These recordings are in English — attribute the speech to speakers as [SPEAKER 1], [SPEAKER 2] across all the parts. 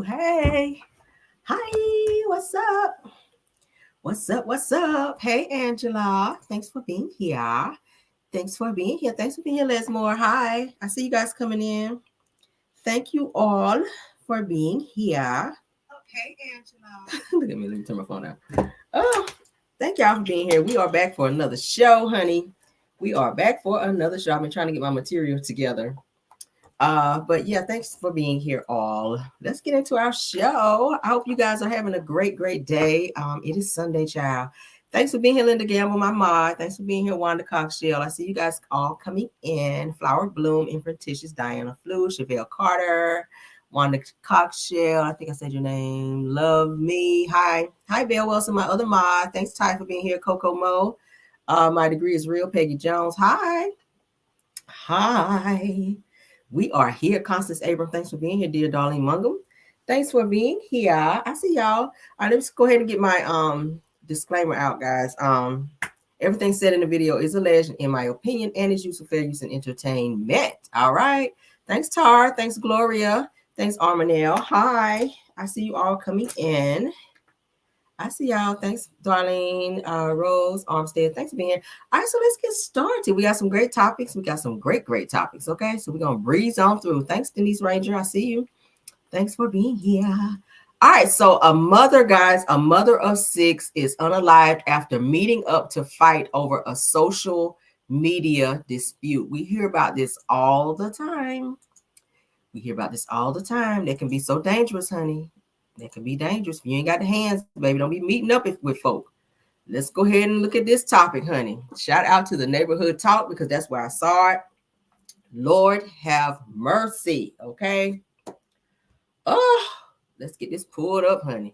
[SPEAKER 1] Hey. Hi. What's up? What's up? Hey, Angela. Thanks for being here. Thanks for being here, Lesmore. Hi. I see you guys coming in. Thank you all for being here. Okay, Angela. Look at me. Let me turn my phone down. Oh, thank y'all for being here. We are back for another show, honey. We are back for another show. I've been trying to get my material together. But yeah, thanks for being here all. Let's get into our show. I hope you guys are having a great day. It is Sunday, child. Thanks for being here, Linda Gamble, my mod. Thanks for being here, Wanda Coxshell. I see you guys all coming in. Flower Bloom, Infantitious, Diana Flew, Chevelle Carter, Wanda Coxshell. I think I said your name. Love me. Hi. Hi, Belle Wilson, my other mod. Thanks, Ty, for being here. Coco Mo. My degree is real. Peggy Jones. Hi. Hi. We are here. Constance Abram, thanks for being here, dear Darlene Mungum. Thanks for being here. I see y'all. All right, let's go ahead and get my disclaimer out, guys. Everything said in the video is alleged in my opinion and is used for fair use and entertainment. All right. Thanks, Tar. Thanks, Gloria. Thanks, Armanelle. Hi. I see you all coming in. I see y'all. Thanks, Darlene, Rose, Armstead. Thanks for being here. All right, so let's get started. We got some great topics. We got some great topics. Okay, so we're gonna breeze on through. Thanks, Denise Ranger. I see you. Thanks for being here. All right, so a mother, guys, a mother of 6 is unalived after meeting up to fight over a social media dispute. We hear about this all the time. They can be so dangerous, honey. They can be dangerous. If you ain't got the hands, baby, don't be meeting up with folk. Let's go ahead and look at this topic, honey. Shout out to the neighborhood talk because that's where I saw it. Lord have mercy, okay? Oh, let's get this pulled up, honey.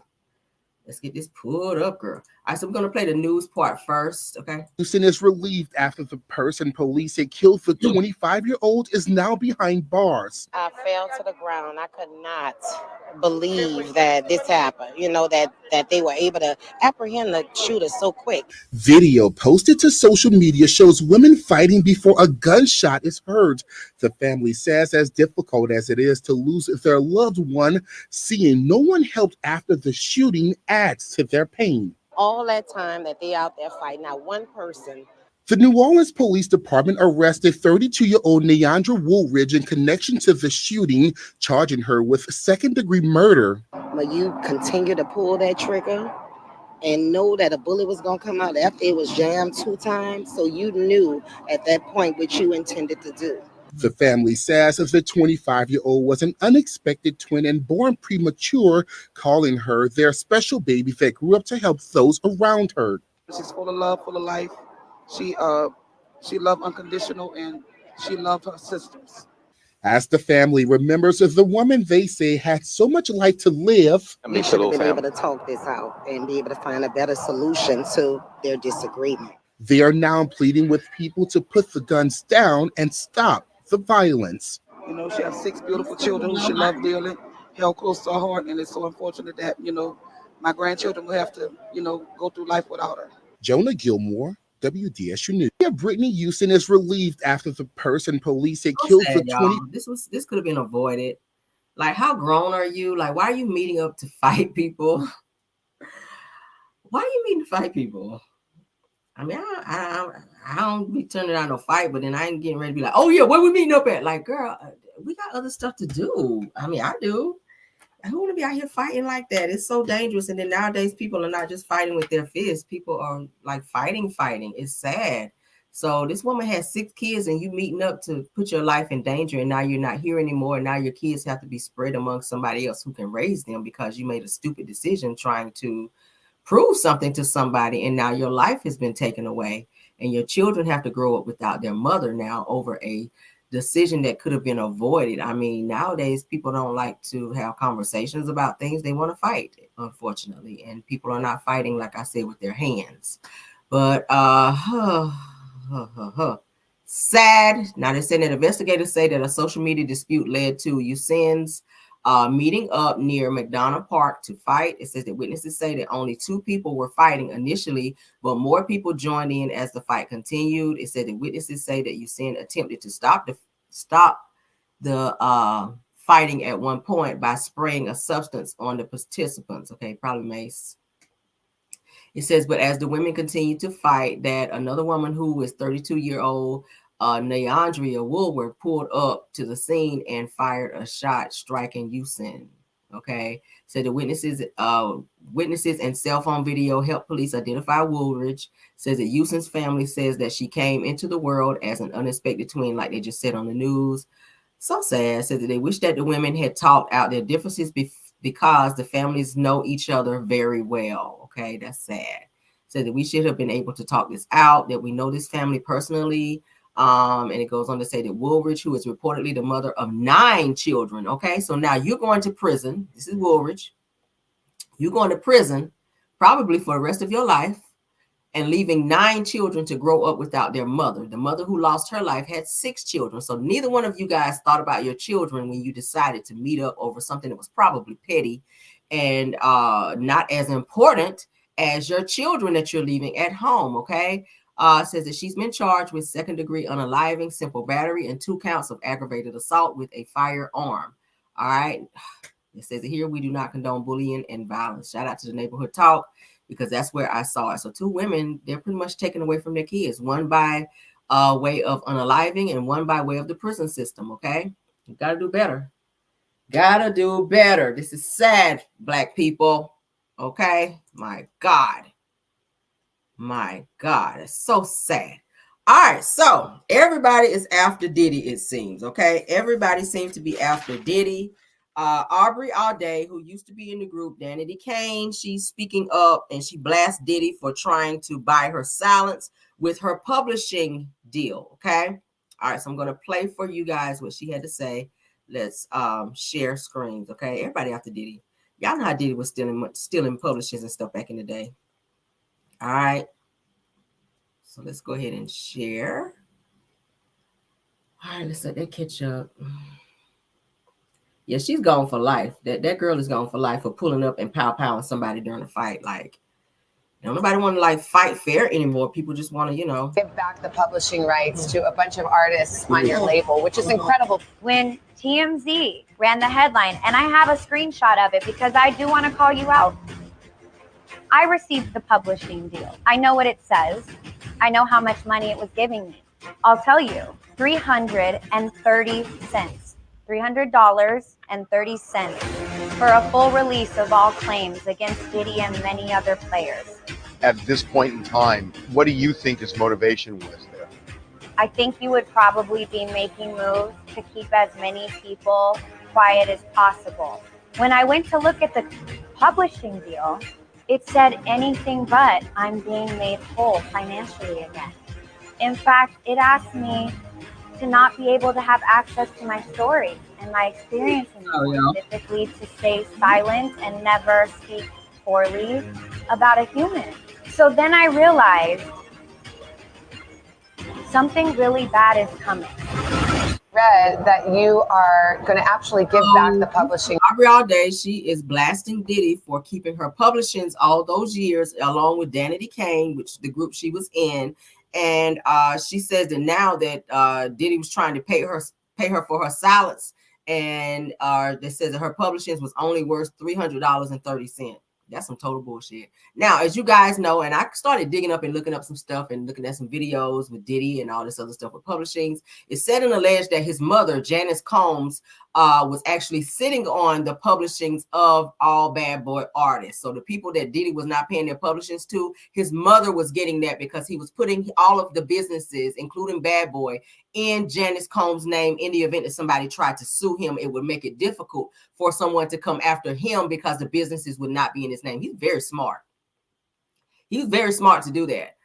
[SPEAKER 1] Let's get this pulled up, girl. All right, so we're going to play the news part first, okay?
[SPEAKER 2] Houston is relieved after the person police had killed the 25-year-old is now behind bars.
[SPEAKER 3] I fell to the ground. I could not believe that this happened. That they were able to apprehend the shooter so quick.
[SPEAKER 2] Video posted to social media shows women fighting before a gunshot is heard. The family says, as difficult as it is to lose their loved one, seeing no one helped after the shooting adds to their pain.
[SPEAKER 3] All that time that they out there fighting, not one person.
[SPEAKER 2] The New Orleans Police Department arrested 32-year-old Neandra Woolridge in connection to the shooting, charging her with second-degree murder.
[SPEAKER 3] But you continue to pull that trigger and know that a bullet was going to come out after it was jammed 2 times, so you knew at that point what you intended to do.
[SPEAKER 2] The family says the 25-year-old was an unexpected twin and born premature, calling her their special baby that grew up to help those around her.
[SPEAKER 4] She's full of love, full of life. She loved unconditional, and she loved her sisters.
[SPEAKER 2] As the family remembers, the woman they say had so much life to live.
[SPEAKER 3] We should have been able to talk this out and be able to find a better solution to their disagreement.
[SPEAKER 2] They are now pleading with people to put the guns down and stop the violence.
[SPEAKER 4] She has 6 beautiful children who she loved dearly, held close to her heart, and it's so unfortunate that, my grandchildren will have to, go through life without her.
[SPEAKER 2] Jonah Gilmore, WDSU News. Brittany Houston is relieved after the person police had killed the 20.
[SPEAKER 1] This could have been avoided. Like, how grown are you? Like, why are you meeting up to fight people? Why are you meeting to fight people? I mean, I don't be turning down no fight, but then I ain't getting ready to be like, oh yeah, where we meeting up at? Like, girl, we got other stuff to do. I mean, I do. Who want to be out here fighting like that? It's so dangerous. And then nowadays, people are not just fighting with their fists. People are like fighting. It's sad. So this woman has 6 kids and you meeting up to put your life in danger. And now you're not here anymore. And now your kids have to be spread among somebody else who can raise them because you made a stupid decision trying to prove something to somebody. And now your life has been taken away. And your children have to grow up without their mother now over a decision that could have been avoided. I mean, nowadays people don't like to have conversations about things. They want to fight, unfortunately, and people are not fighting, like I said, with their hands. But sad. Now they're saying that investigators say that a social media dispute led to Houston's meeting up near McDonough Park to fight. It says that witnesses say that only 2 people were fighting initially, but more people joined in as the fight continued. It said that witnesses say that Houston attempted to stop the fighting at one point by spraying a substance on the participants. Okay, probably mace. It says, but as the women continued to fight, that another woman who was 32-year-old Neandria Woolworth pulled up to the scene and fired a shot, striking Houston. Okay, so the witnesses and cell phone video helped police identify Woolridge. Says that Houston's family says that she came into the world as an unexpected twin, like they just said on the news. So sad. Says that they wish that the women had talked out their differences because the families know each other very well. Okay, that's sad. Said that we should have been able to talk this out, that we know this family personally. And it goes on to say that Woolridge, who is reportedly the mother of 9 children. Okay, so now you're going to prison. This is Woolridge. You're going to prison probably for the rest of your life, and leaving 9 children to grow up without their mother. The mother who lost her life had 6 children. So neither one of you guys thought about your children when you decided to meet up over something that was probably petty and not as important as your children that you're leaving at home. Okay. Says that she's been charged with 2nd-degree unaliving, simple battery, and 2 counts of aggravated assault with a firearm. All right. It says that here we do not condone bullying and violence. Shout out to the Neighborhood Talk, because that's where I saw it. So 2 women, they're pretty much taken away from their kids, one by way of unaliving and one by way of the prison system. Okay. You got to do better. Gotta do better. This is sad, Black people. Okay. My God. My God, it's so sad. All right, so everybody is after Diddy, it seems. Okay, everybody seems to be after Diddy. Aubrey O who used to be in the group, Danity Kane, she's speaking up and she blasts Diddy for trying to buy her silence with her publishing deal. Okay, all right, so I'm gonna play for you guys what she had to say. Let's share screens. Okay, everybody after Diddy. Y'all know how Diddy was stealing publishers and stuff back in the day. All right. So let's go ahead and share. All right, let's let that catch up. Yeah, she's gone for life. That girl is gone for life for pulling up and powing somebody during a fight. Like, don't nobody want to like fight fair anymore. People just want to,
[SPEAKER 5] give back the publishing rights to a bunch of artists on your label, which is incredible.
[SPEAKER 6] When TMZ ran the headline, and I have a screenshot of it because I do want to call you out. I received the publishing deal. I know what it says. I know how much money it was giving me. I'll tell you, $330. $300.30 for a full release of all claims against Diddy and many other players.
[SPEAKER 7] At this point in time, what do you think his motivation was there?
[SPEAKER 6] I think you would probably be making moves to keep as many people quiet as possible. When I went to look at the publishing deal, it said anything but I'm being made whole financially again. In fact, it asked me to not be able to have access to my story and my experience anymore, specifically to stay silent and never speak poorly about a human. So then I realized something really bad is coming.
[SPEAKER 5] Read that you are going to actually give back the publishing.
[SPEAKER 1] Aubrey O, she is blasting Diddy for keeping her publishings all those years, along with Danity Kane, which the group she was in. And she says that now that Diddy was trying to pay her for her silence, and that says that her publishings was only worth $300.30. That's some total bullshit. Now, as you guys know, and I started digging up and looking up some stuff and looking at some videos with Diddy and all this other stuff with publishings. It's said and alleged that his mother, Janice Combs, was actually sitting on the publishings of all Bad Boy artists. So the people that Diddy was not paying their publishings to, his mother was getting that because he was putting all of the businesses, including Bad Boy, in Janice Combs' name. In the event that somebody tried to sue him, it would make it difficult for someone to come after him because the businesses would not be in his name. He's very smart. He was very smart to do that.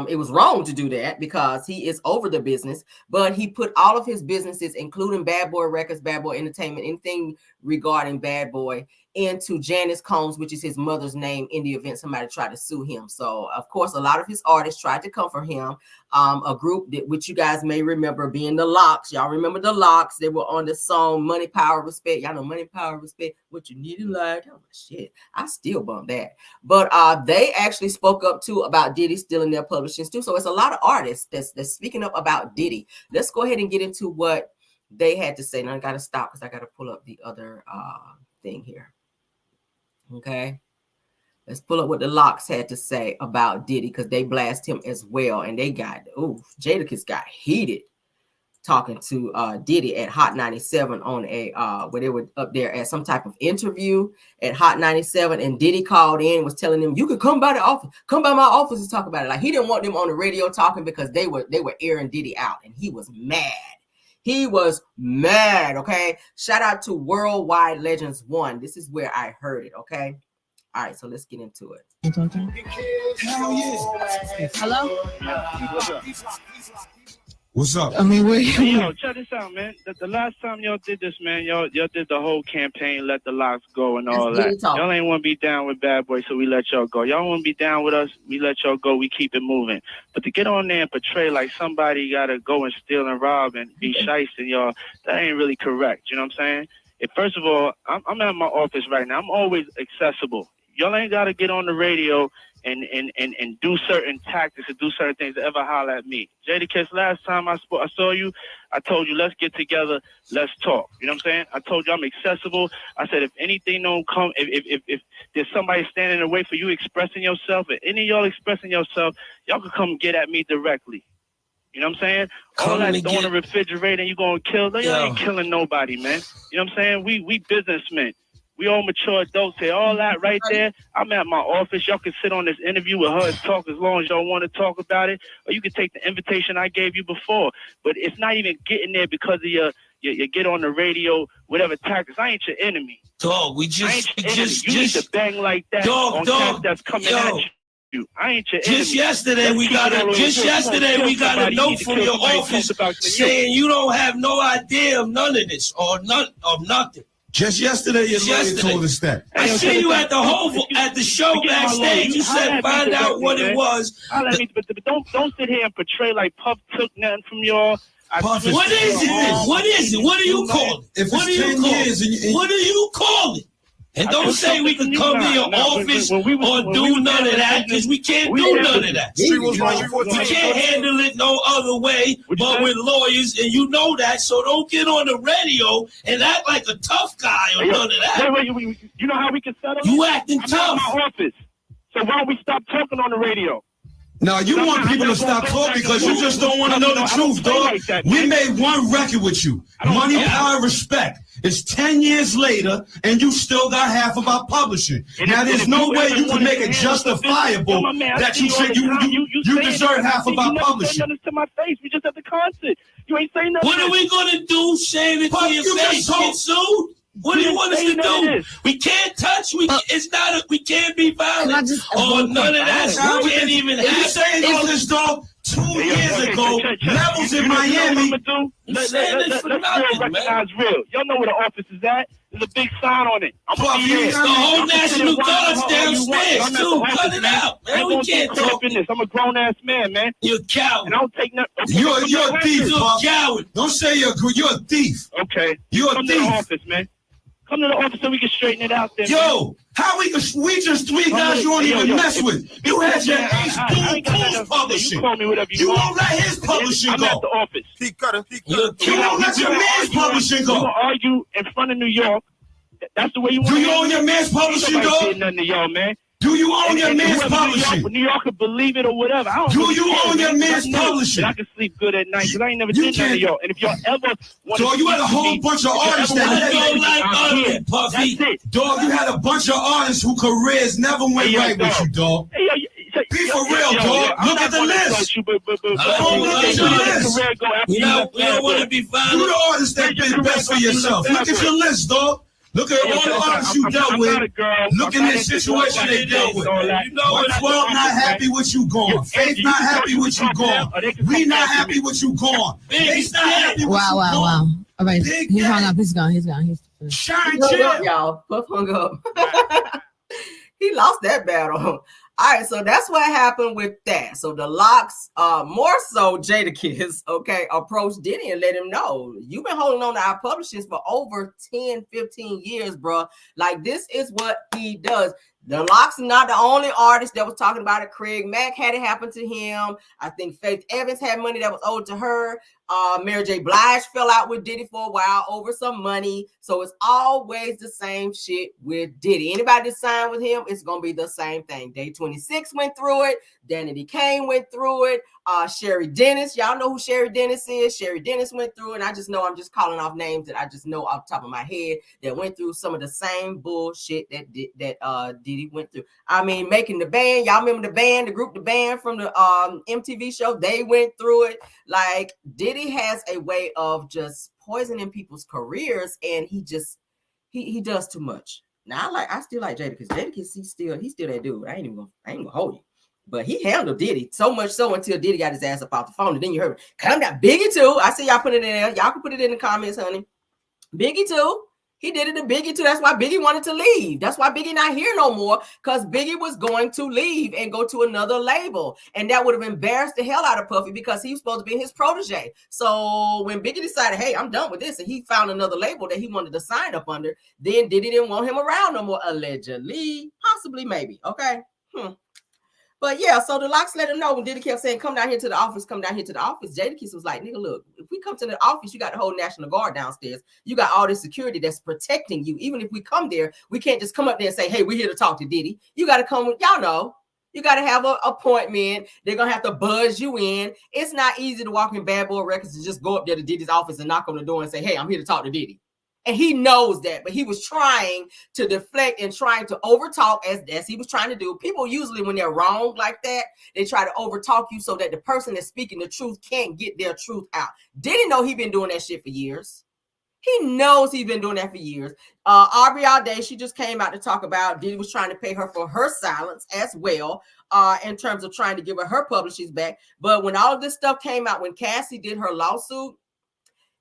[SPEAKER 1] It was wrong to do that because he is over the business, but he put all of his businesses, including Bad Boy Records, Bad Boy Entertainment, anything regarding Bad Boy, into Janice Combs, which is his mother's name, in the event somebody tried to sue him. So, of course, a lot of his artists tried to come for him. A group that, which you guys may remember being the Lox. Y'all remember the Lox? They were on the song Money, Power, Respect. Y'all know Money, Power, Respect, what you need in life. Oh, shit, I still bump that. But they actually spoke up, too, about Diddy stealing their publishings, too. So it's a lot of artists that's speaking up about Diddy. Let's go ahead and get into what they had to say, now I got to stop because I got to pull up the other thing here. Okay. Let's pull up what the Lox had to say about Diddy, because they blast him as well. And they got, Jadakiss got heated talking to Diddy at Hot 97 on a where they were up there at some type of interview at Hot 97, and Diddy called in and was telling them, you could come by the office, come by my office and talk about it. Like, he didn't want them on the radio talking because they were airing Diddy out, and he was mad. He was mad. Okay, shout out to Worldwide Legends 1. This is where I heard it. Okay, all right, so let's get into it.
[SPEAKER 8] Hell yeah.
[SPEAKER 9] Hello?
[SPEAKER 8] What's up?
[SPEAKER 9] I mean,
[SPEAKER 10] yo, check this out, man. The last time y'all did this, man, y'all did the whole campaign, let the Lox go and all that. Y'all ain't want to be down with Bad Boy, so we let y'all go. Y'all want to be down with us, we let y'all go, we keep it moving. But to get on there and portray like somebody got to go and steal and rob and be shysting, y'all, that ain't really correct. You know what I'm saying? First of all, I'm at my office right now. I'm always accessible. Y'all ain't got to get on the radio and do certain tactics and do certain things to ever holler at me. Jadakiss, last time I saw you, I told you, let's get together, let's talk. You know what I'm saying? I told you I'm accessible. I said, if anything don't come, if there's somebody standing in the way for you expressing yourself, if any of y'all expressing yourself, y'all can come get at me directly. You know what I'm saying? All that throwing the refrigerator and you going to kill, y'all ain't killing nobody, man. You know what I'm saying? We businessmen. We all mature adults here. All that right there. I'm at my office. Y'all can sit on this interview with her and talk as long as y'all want to talk about it. Or you can take the invitation I gave you before. But it's not even getting there because of your get on the radio, whatever tactics. I ain't your enemy.
[SPEAKER 8] Dog, we just
[SPEAKER 10] you need to bang like that on cats that's coming at you. I ain't your enemy.
[SPEAKER 8] Just yesterday we got a note from your office saying you don't have no idea of none of this or nothing.
[SPEAKER 11] Just yesterday, your lawyer told us that.
[SPEAKER 8] I see you at the show backstage. You said find out what it was.
[SPEAKER 10] But don't sit here and portray like Puff took nothing from y'all.
[SPEAKER 8] What is it? What is it? What do you call it? What do you call it? What do you call it? And don't say we can come to your office or do none of that, because we can't do none of that. We can't handle it no other way but with lawyers, and you know that, so don't get on the radio and act like a tough guy or none of that.
[SPEAKER 10] Wait, you know how we can settle it?
[SPEAKER 8] You acting tough.
[SPEAKER 10] I'm at my office, so why don't we stop talking on the radio?
[SPEAKER 11] No, you want people to stop talking because you just don't want to know the truth, dog. We made one record with you. Money, Power, Respect. It's 10 years later, and you still got half of our publishing. Now, there's no way you can make it justifiable that you say you deserve half of our publishing.
[SPEAKER 10] You to my face. We just at the concert. You ain't saying nothing.
[SPEAKER 8] What are we going to do? Saying it to your face? Get sued? What do you want us to do? We can't touch. We can't be violent or none of that. We can't even.
[SPEAKER 11] You saying all this, dog? 2 years ago, Levels in Miami.
[SPEAKER 10] Let's recognize real. Y'all know where the office is at. There's a big sign on it.
[SPEAKER 8] The whole National Guard's downstairs too. Cut it out, man. We can't talk
[SPEAKER 10] in this. I'm a grown ass man, man.
[SPEAKER 8] You're a coward.
[SPEAKER 10] And I don't take nothing.
[SPEAKER 11] You're a thief,
[SPEAKER 8] You're a coward.
[SPEAKER 11] Don't say you're a thief.
[SPEAKER 10] Okay.
[SPEAKER 11] You're a
[SPEAKER 10] thief. Come to the office, man. Come to the office so we can straighten it out there.
[SPEAKER 11] Yo, how we just 3 guys you don't even mess with. You had your Ace Boom publishing. You won't let his publishing go.
[SPEAKER 10] I'm at the office.
[SPEAKER 11] You won't let your man's publishing go.
[SPEAKER 10] You gonna argue in front of New York. That's the way you want to.
[SPEAKER 11] Do you own your man's publishing, dog?
[SPEAKER 10] Ain't nothing to y'all, man.
[SPEAKER 11] Do you own your man's publishing?
[SPEAKER 10] New York could believe it or whatever.
[SPEAKER 11] Do you own your man's publishing?
[SPEAKER 10] I can sleep good at night because I ain't never did nothing to y'all. And if y'all ever want
[SPEAKER 11] to, you had a whole bunch of artists that
[SPEAKER 8] Puffy.
[SPEAKER 11] Dog, you had a bunch of artists whose careers never went right with you, dog. Be for real, dog. Look at the list.
[SPEAKER 8] We don't want to be violent.
[SPEAKER 11] You the artist that did best for yourself. Look at your list, dog. Look at all the artists you dealt with. Look at the situation they dealt with. You know, 12 not happy with you gone. Faith not happy with you gone. We not happy with you gone. Faith not happy with you gone.
[SPEAKER 9] Wow. All right, he hung up. He's gone.
[SPEAKER 11] Shine
[SPEAKER 1] up, y'all. Puff hung up. He lost that battle. All right, so that's what happened with that. So the Lox, more so Jadakiss, okay, approached Diddy and let him know, you've been holding on to our publishings for over 10, 15 years, bro. Like, this is what he does. The Lox is not the only artist that was talking about it. Craig Mack had it happen to him. I think Faith Evans had money that was owed to her. Mary J. Blige fell out with Diddy for a while over some money. So it's always the same shit with Diddy. Anybody that signed with him, it's going to be the same thing. Day 26 went through it. Danity Kane went through it. Sherry Dennis, y'all know who Sherry Dennis is. Sherry Dennis went through it. And I just know I'm just calling off names that I just know off the top of my head that went through some of the same bullshit that Diddy went through. I mean, making the band. Y'all remember the band, the group, the band from the MTV show? They went through it. Like, Diddy has a way of just poisoning people's careers, and he does too much. Now I still like Jadakiss. Jadakiss, he's still that dude. I ain't gonna hold you. But he handled Diddy so much so until Diddy got his ass up off the phone. And then you heard, come down, Biggie too. I see y'all put it in there. Y'all can put it in the comments, honey. Biggie too. He did it to Biggie too. That's why Biggie wanted to leave. That's why Biggie not here no more, because Biggie was going to leave and go to another label. And that would have embarrassed the hell out of Puffy because he was supposed to be his protege. So when Biggie decided, hey, I'm done with this, and he found another label that he wanted to sign up under, then Diddy didn't want him around no more, allegedly. Possibly, maybe. Okay. But yeah, so the Lox let him know when Diddy kept saying, come down here to the office, come down here to the office. Jadakiss was like, nigga, look, if we come to the office, you got the whole National Guard downstairs. You got all this security that's protecting you. Even if we come there, we can't just come up there and say, hey, we're here to talk to Diddy. You got to come with, y'all know, you got to have an appointment. They're going to have to buzz you in. It's not easy to walk in Bad Boy Records and just go up there to Diddy's office and knock on the door and say, hey, I'm here to talk to Diddy. And he knows that, but he was trying to deflect and trying to overtalk as he was trying to do. People usually, when they're wrong like that, they try to overtalk you so that the person that's speaking the truth can't get their truth out. Didn't know he'd been doing that shit for years. He knows he's been doing that for years. Aubrey all day, she just came out to talk about Diddy was trying to pay her for her silence as well, in terms of trying to give her publishings back. But when all of this stuff came out, when Cassie did her lawsuit,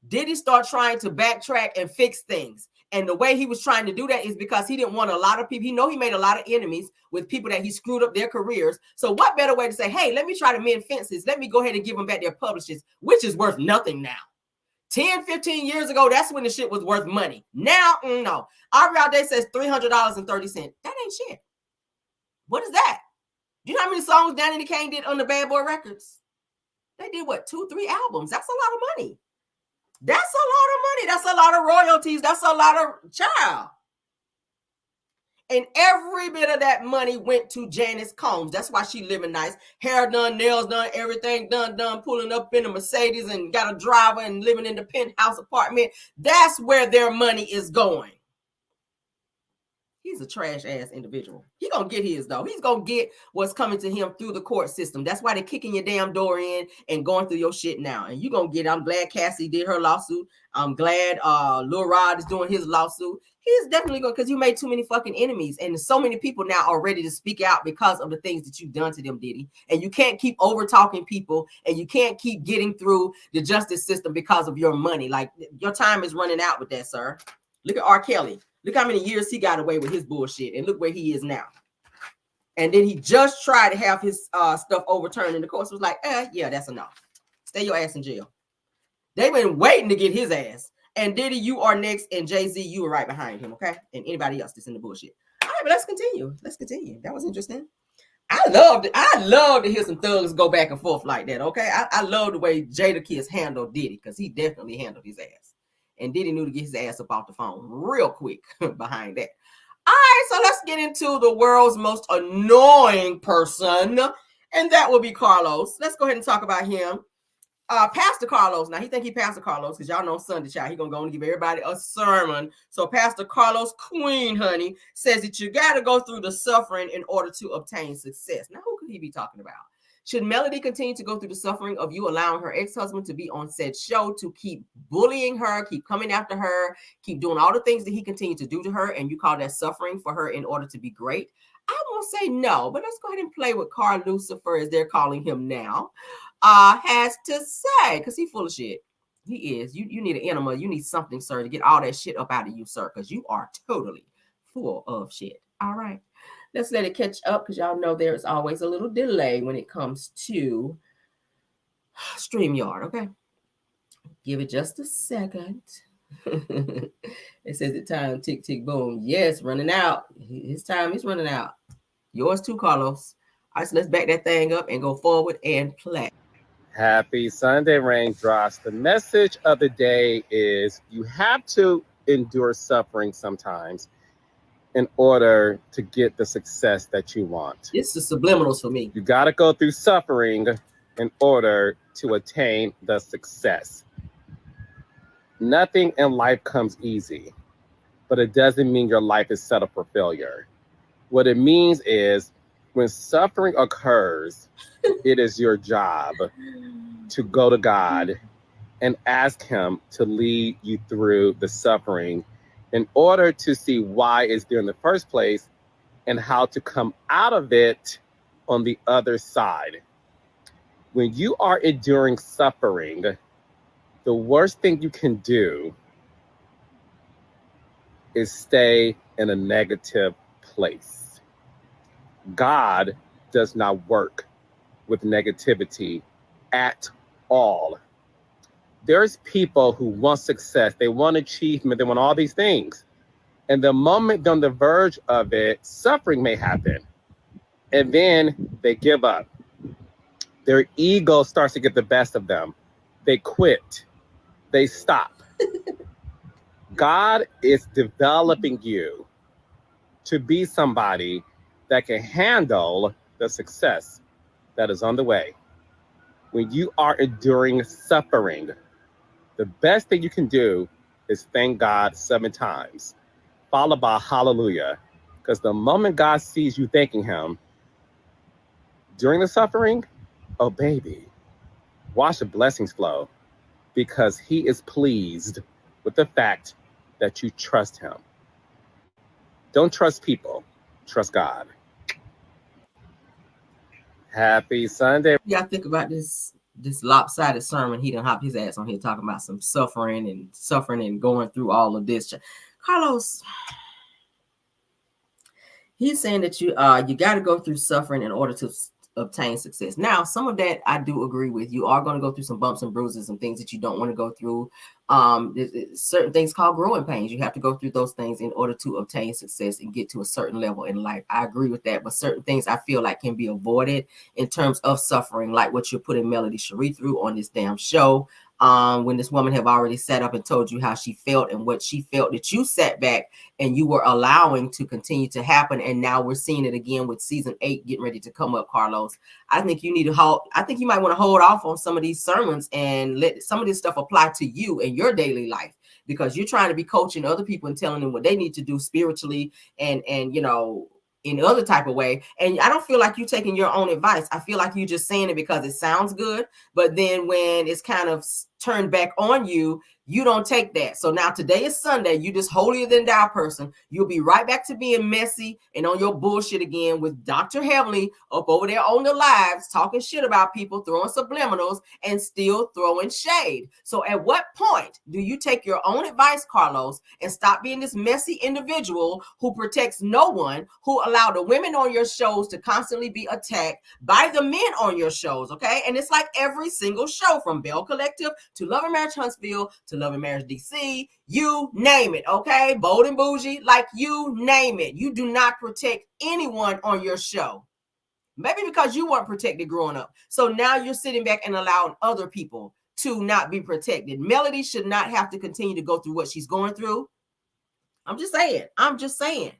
[SPEAKER 1] Diddy started trying to backtrack and fix things. And the way he was trying to do that is because he didn't want a lot of people. He know he made a lot of enemies with people that he screwed up their careers. So what better way to say, hey, let me try to mend fences. Let me go ahead and give them back their publishers, which is worth nothing now. 10, 15 years ago, that's when the shit was worth money. Now, no. Aubrey all day says $300.30. That ain't shit. What is that? Do you know how many songs Danity Kane did on the Bad Boy Records? They did what, 2, 3 albums? That's a lot of money. That's a lot of money. That's a lot of royalties. That's a lot of child. And every bit of that money went to Janice Combs. That's why she living nice. Hair done, nails done, everything done, pulling up in a Mercedes and got a driver and living in the penthouse apartment. That's where their money is going. He's a trash ass individual. He gonna get his though. He's gonna get what's coming to him through the court system. That's why they're kicking your damn door in and going through your shit now. And you gonna get it. I'm glad Cassie did her lawsuit. I'm glad Lil Rod is doing his lawsuit. He's definitely going, because you made too many fucking enemies. And so many people now are ready to speak out because of the things that you've done to them, Diddy. And you can't keep over talking people, and you can't keep getting through the justice system because of your money. Like, your time is running out with that, sir. Look at R. Kelly. Look how many years he got away with his bullshit, and look where he is now. And then he just tried to have his stuff overturned, and the court was like, yeah, that's enough. Stay your ass in jail. They've been waiting to get his ass. And Diddy, you are next, and Jay-Z, you are right behind him, okay? And anybody else that's in the bullshit. All right, but let's continue. That was interesting. I love to hear some thugs go back and forth like that, okay? I love the way Jadakiss handled Diddy, because he definitely handled his ass. And Diddy knew to get his ass up off the phone real quick behind that. All right, so let's get into the world's most annoying person, and that will be Carlos. Let's go ahead and talk about him. Pastor Carlos. Now, he think he Pastor Carlos, because y'all know Sunday child. He gonna go and give everybody a sermon. So Pastor Carlos Queen, honey, says that you got to go through the suffering in order to obtain success. Now, who could he be talking about? Should Melody continue to go through the suffering of you allowing her ex-husband to be on said show, to keep bullying her, keep coming after her, keep doing all the things that he continued to do to her, and you call that suffering for her in order to be great? I won't say no, but let's go ahead and play what Carl Lucifer, as they're calling him now, has to say, because he's full of shit. He is. You need an enema. You need something, sir, to get all that shit up out of you, sir, because you are totally full of shit. All right. Let's let it catch up, because y'all know there's always a little delay when it comes to StreamYard, okay? Give it just a second. It says the time, tick, tick, boom. Yes, running out. His time is running out. Yours too, Carlos. All right, so let's back that thing up and go forward and play.
[SPEAKER 12] Happy Sunday, Raindrops. The message of the day is you have to endure suffering sometimes in order to get the success that you want.
[SPEAKER 1] It's the subliminals for me.
[SPEAKER 12] You got to go through suffering in order to attain the success. Nothing in life comes easy, but it doesn't mean your life is set up for failure. What it means is when suffering occurs, it is your job to go to God and ask him to lead you through the suffering in order to see why it's there in the first place and how to come out of it on the other side. When you are enduring suffering, the worst thing you can do is stay in a negative place. God does not work with negativity at all. There's people who want success, they want achievement, they want all these things. And the moment they're on the verge of it, suffering may happen. And then they give up. Their ego starts to get the best of them. They quit. They stop. God is developing you to be somebody that can handle the success that is on the way. When you are enduring suffering, the best thing you can do is thank God 7 times, followed by hallelujah. Because the moment God sees you thanking him during the suffering, oh baby, watch the blessings flow, because he is pleased with the fact that you trust him. Don't trust people, trust God. Happy Sunday.
[SPEAKER 1] Yeah, I think about this lopsided sermon. He done hopped his ass on here talking about some suffering and going through all of this. Carlos, he's saying that you got to go through suffering in order to obtain success. Now, some of that I do agree with. You are going to go through some bumps and bruises and things that you don't want to go through. Certain things called growing pains. You have to go through those things in order to obtain success and get to a certain level in life. I agree with that, but certain things I feel like can be avoided in terms of suffering, like what you're putting Melody Cherie through on this damn show. When this woman have already sat up and told you how she felt and what she felt that you sat back and you were allowing to continue to happen. And now we're seeing it again with season 8 getting ready to come up, Carlos. I think you need to I think you might want to hold off on some of these sermons and let some of this stuff apply to you in your daily life, because you're trying to be coaching other people and telling them what they need to do spiritually and you know, in other type of way. And I don't feel like you taking your own advice. I feel like you just saying it because it sounds good, but then when it's kind of turned back on you, you don't take that. So now today is Sunday. You just holier than thou person. You'll be right back to being messy and on your bullshit again with Dr. Heavenly up over there on the lives, talking shit about people, throwing subliminals and still throwing shade. So at what point do you take your own advice, Carlos, and stop being this messy individual who protects no one, who allow the women on your shows to constantly be attacked by the men on your shows, okay? And it's like every single show, from Bell Collective to Love and Marriage Huntsville to Love and Marriage DC, you name it, okay? Bold and Bougie, like you name it. You do not protect anyone on your show. Maybe because you weren't protected growing up. So now you're sitting back and allowing other people to not be protected. Melody should not have to continue to go through what she's going through. I'm just saying.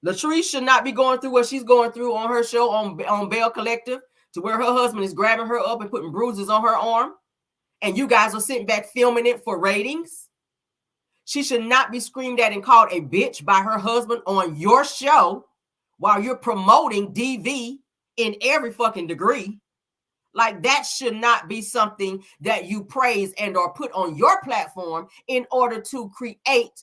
[SPEAKER 1] Latrice should not be going through what she's going through on her show on Bell Collective, to where her husband is grabbing her up and putting bruises on her arm. And you guys are sitting back filming it for ratings. She should not be screamed at and called a bitch by her husband on your show while you're promoting DV in every fucking degree. Like, that should not be something that you praise and or put on your platform in order to create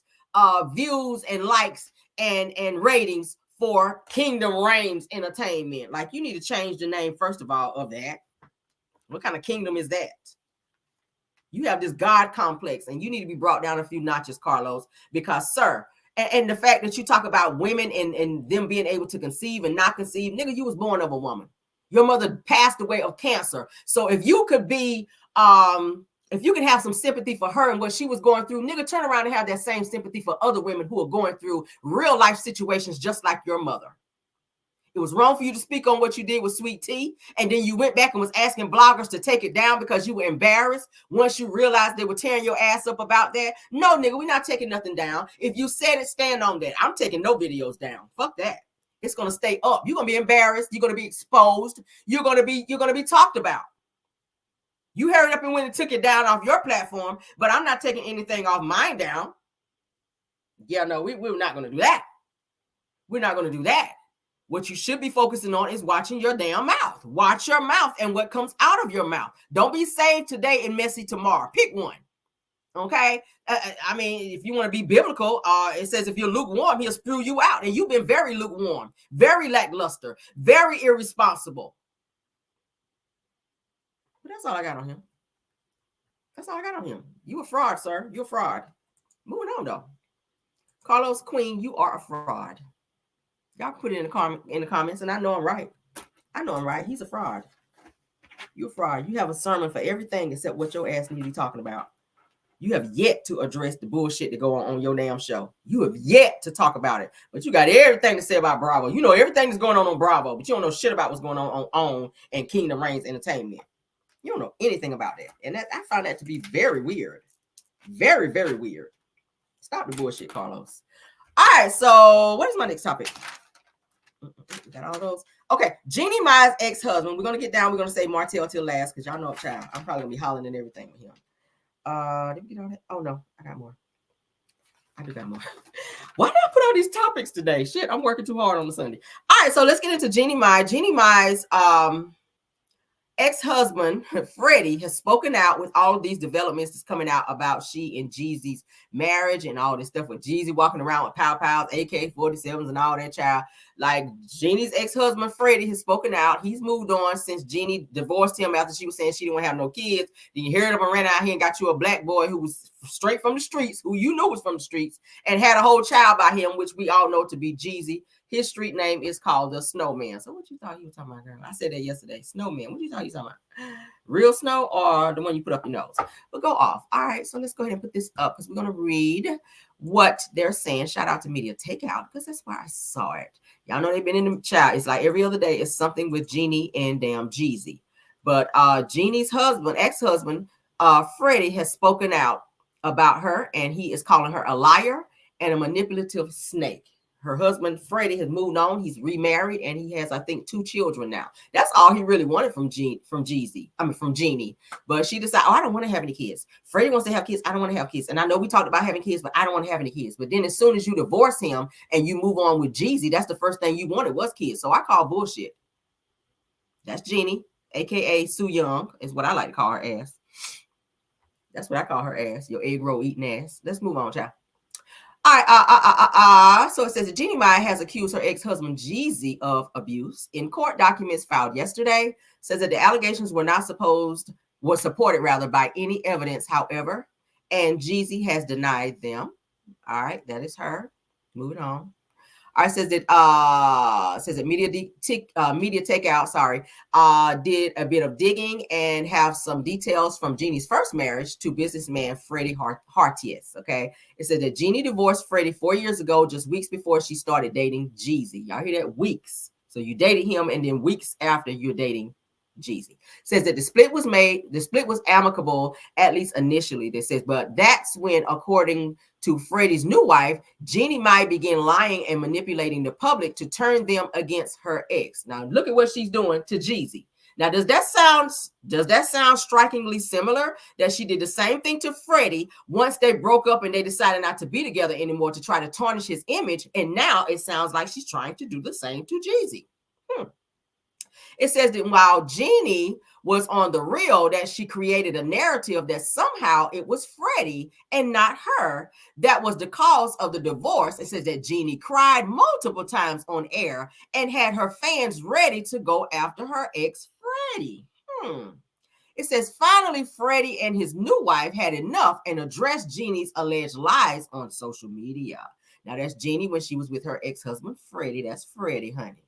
[SPEAKER 1] views and likes and ratings for Kingdom Reigns Entertainment. Like, you need to change the name, first of all, of that. What kind of kingdom is that? You have this God complex, and you need to be brought down a few notches, Carlos, because, sir, and the fact that you talk about women and them being able to conceive and not conceive, nigga, you was born of a woman. Your mother passed away of cancer. So if you could be If you can have some sympathy for her and what she was going through, nigga, turn around and have that same sympathy for other women who are going through real life situations just like your mother. It was wrong for you to speak on what you did with Sweet Tea, and then you went back and was asking bloggers to take it down because you were embarrassed once you realized they were tearing your ass up about that. No, nigga, we're not taking nothing down. If you said it, stand on that. I'm taking no videos down. Fuck that. It's gonna stay up. You're gonna be embarrassed. You're gonna be exposed. You're gonna be talked about. You hurried up and went and took it down off your platform, but I'm not taking anything off mine down. Yeah, no, we're not gonna do that. We're not gonna do that. What you should be focusing on is watching your damn mouth. Watch your mouth and what comes out of your mouth. Don't be saved today and messy tomorrow. Pick one. Okay? I mean, if you want to be biblical, it says if you're lukewarm, he'll spew you out. And you've been very lukewarm, very lackluster, very irresponsible. But that's all I got on him. That's all I got on him. You a fraud, sir. You're a fraud. Moving on, though. Carlos Queen, you are a fraud. Y'all put it in the comments, and I know I'm right. I know I'm right. He's a fraud. You're a fraud. You have a sermon for everything except what your ass need to be talking about. You have yet to address the bullshit that go on your damn show. You have yet to talk about it. But you got everything to say about Bravo. You know everything that's going on Bravo, but you don't know shit about what's going on OWN and Kingdom Reigns Entertainment. You don't know anything about that. And I find that to be very weird. Very, very weird. Stop the bullshit, Carlos. All right, so what is my next topic? Got all those. Okay, Jeannie Mai's ex-husband. We're gonna get down. We're gonna say Martell till last because y'all know, child. I'm probably gonna be hollering and everything with him. Did we get all that? Oh no, I got more. I do got more. Why did I put all these topics today? Shit, I'm working too hard on the Sunday. All right, so let's get into Jeannie Mai. Jeannie Mai's ex-husband, Freddie, has spoken out with all of these developments that's coming out about she and Jeezy's marriage and all this stuff with Jeezy walking around with pow-pows, AK-47s and all that, child. Like, Jeannie's ex-husband, Freddie, has spoken out. He's moved on since Jeannie divorced him after she was saying she didn't have no kids. Then you heard him and ran out here and got you a black boy who was straight from the streets, who you knew was from the streets, and had a whole child by him, which we all know to be Jeezy. His street name is called the Snowman. So what you thought you were talking about, girl? I said that yesterday. Snowman. What you thought you were talking about? Real snow or the one you put up your nose? But go off. All right, so let's go ahead and put this up because we're going to read what they're saying. Shout out to Media Takeout because that's where I saw it. Y'all know they've been in the chat. It's like every other day it's something with Jeannie and damn Jeezy. But Jeannie's husband, ex-husband, Freddie, has spoken out about her, and he is calling her a liar and a manipulative snake. Her husband, Freddie, has moved on. He's remarried, and he has, I think, 2 children now. That's all he really wanted from Jeezy. I mean, from Jeannie. But she decided, I don't want to have any kids. Freddie wants to have kids. I don't want to have kids. And I know we talked about having kids, but I don't want to have any kids. But then as soon as you divorce him and you move on with Jeezy, that's the first thing you wanted was kids. So I call bullshit. That's Jeannie, a.k.a. Sue Young, is what I like to call her ass. That's what I call her ass, your egg roll eating ass. Let's move on, child. All right, so it says that Jeannie Mai has accused her ex-husband Jeezy of abuse. In court documents filed yesterday, says that the allegations were supported by any evidence, however, and Jeezy has denied them. All right, that is her. Moving on. All right, says that Media Takeout, did a bit of digging and have some details from Jeannie's first marriage to businessman Freddie Hartius. Okay, it said that Jeannie divorced Freddie 4 years ago, just weeks before she started dating Jeezy. Y'all hear that? Weeks. So you dated him, and then weeks after you're dating Jeezy. Says that the split was amicable, at least initially. That says, but that's when, according to Freddie's new wife, Jeannie Mai began lying and manipulating the public to turn them against her ex. Now look at what she's doing to Jeezy. Now, does that sound strikingly similar? That she did the same thing to Freddie once they broke up and they decided not to be together anymore to try to tarnish his image, and now it sounds like she's trying to do the same to Jeezy. It says that while Jeannie was on the real, that she created a narrative that somehow it was Freddie and not her that was the cause of the divorce. It says that Jeannie cried multiple times on air and had her fans ready to go after her ex Freddie. It says finally Freddie and his new wife had enough and addressed Jeannie's alleged lies on social media. Now that's Jeannie when she was with her ex-husband Freddie. That's Freddie, honey.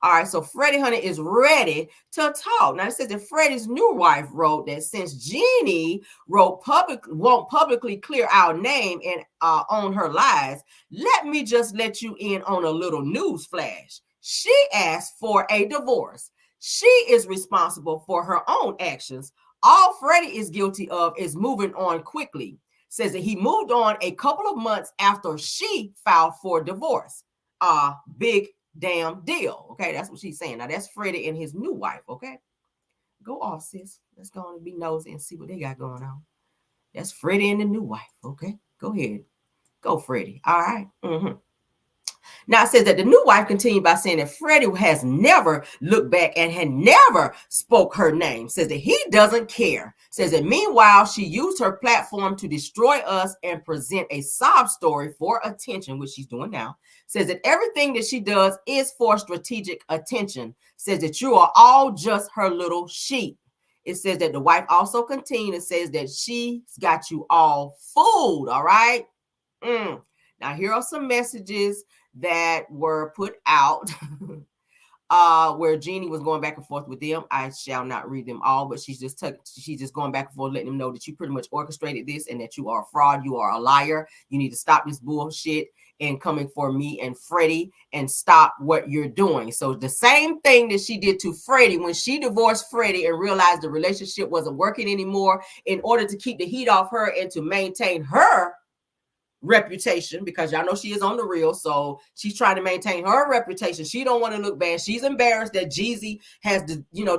[SPEAKER 1] All right, so Freddie Honey is ready to talk. Now it says that Freddie's new wife wrote that since Jeannie won't publicly clear our name and on her lies, let me just let you in on a little news flash. She asked for a divorce. She is responsible for her own actions. All Freddie is guilty of is moving on quickly. Says that he moved on a couple of months after she filed for divorce. Big damn deal. Okay, that's what she's saying. Now that's Freddie and his new wife. Okay, go off, sis. Let's go and be nosy and see what they got going on. That's Freddie and the new wife. Okay, go ahead, go Freddie. All right. Now it says that the new wife continued by saying that Freddie has never looked back and had never spoke her name. Says that he doesn't care. Says that meanwhile, she used her platform to destroy us and present a sob story for attention, which she's doing now. Says that everything that she does is for strategic attention. Says that you are all just her little sheep. It says that the wife also continued and says that she's got you all fooled. All right. Now here are some messages that were put out where Jeannie was going back and forth with them. I shall not read them all, but she's just going back and forth, letting them know that you pretty much orchestrated this and that you are a fraud, you are a liar. You need to stop this bullshit and coming for me and Freddie and stop what you're doing. So the same thing that she did to Freddie when she divorced Freddie and realized the relationship wasn't working anymore, in order to keep the heat off her and to maintain her reputation, because y'all know she is on the real, so she's trying to maintain her reputation. She don't want to look bad. She's embarrassed that Jeezy has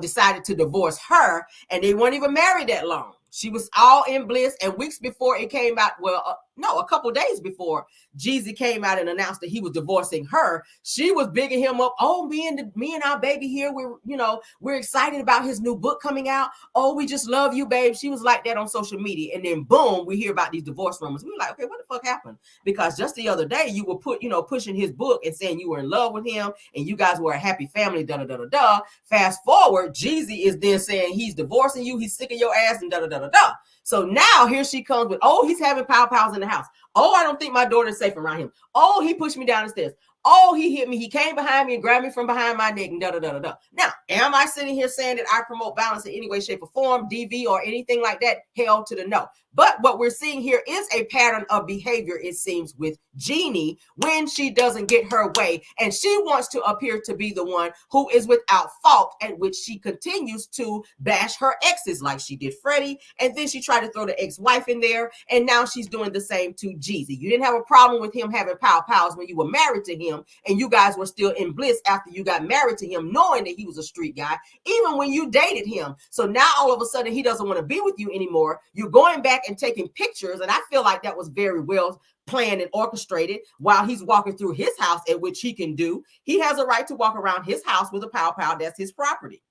[SPEAKER 1] decided to divorce her, and they weren't even married that long. She was all in bliss, and weeks before it came out, a couple days before Jeezy came out and announced that he was divorcing her, she was bigging him up. Oh, me and our baby here, we're excited about his new book coming out. Oh, we just love you, babe. She was like that on social media, and then boom, we hear about these divorce rumors. We were like, okay, what the fuck happened? Because just the other day you were pushing his book and saying you were in love with him and you guys were a happy family. Fast forward, Jeezy is then saying he's divorcing you, he's sick of your ass, and So now here she comes with, oh, he's having pow-pows in the house. Oh, I don't think my daughter is safe around him. Oh, he pushed me down the stairs. Oh, he hit me. He came behind me and grabbed me from behind my neck and Now, am I sitting here saying that I promote violence in any way, shape, or form, DV, or anything like that? Hell to the no. But what we're seeing here is a pattern of behavior, it seems, with Jeannie when she doesn't get her way and she wants to appear to be the one who is without fault, at which she continues to bash her exes like she did Freddie, and then she tried to throw the ex-wife in there, and now she's doing the same to Jeezy. You didn't have a problem with him having pow-pows when you were married to him, and you guys were still in bliss after you got married to him, knowing that he was a street guy, even when you dated him. So now all of a sudden he doesn't want to be with you anymore. You're going back and taking pictures, and I feel like that was very well planned and orchestrated while he's walking through his house, at which he can do. He has a right to walk around his house with a pow-pow. That's his property.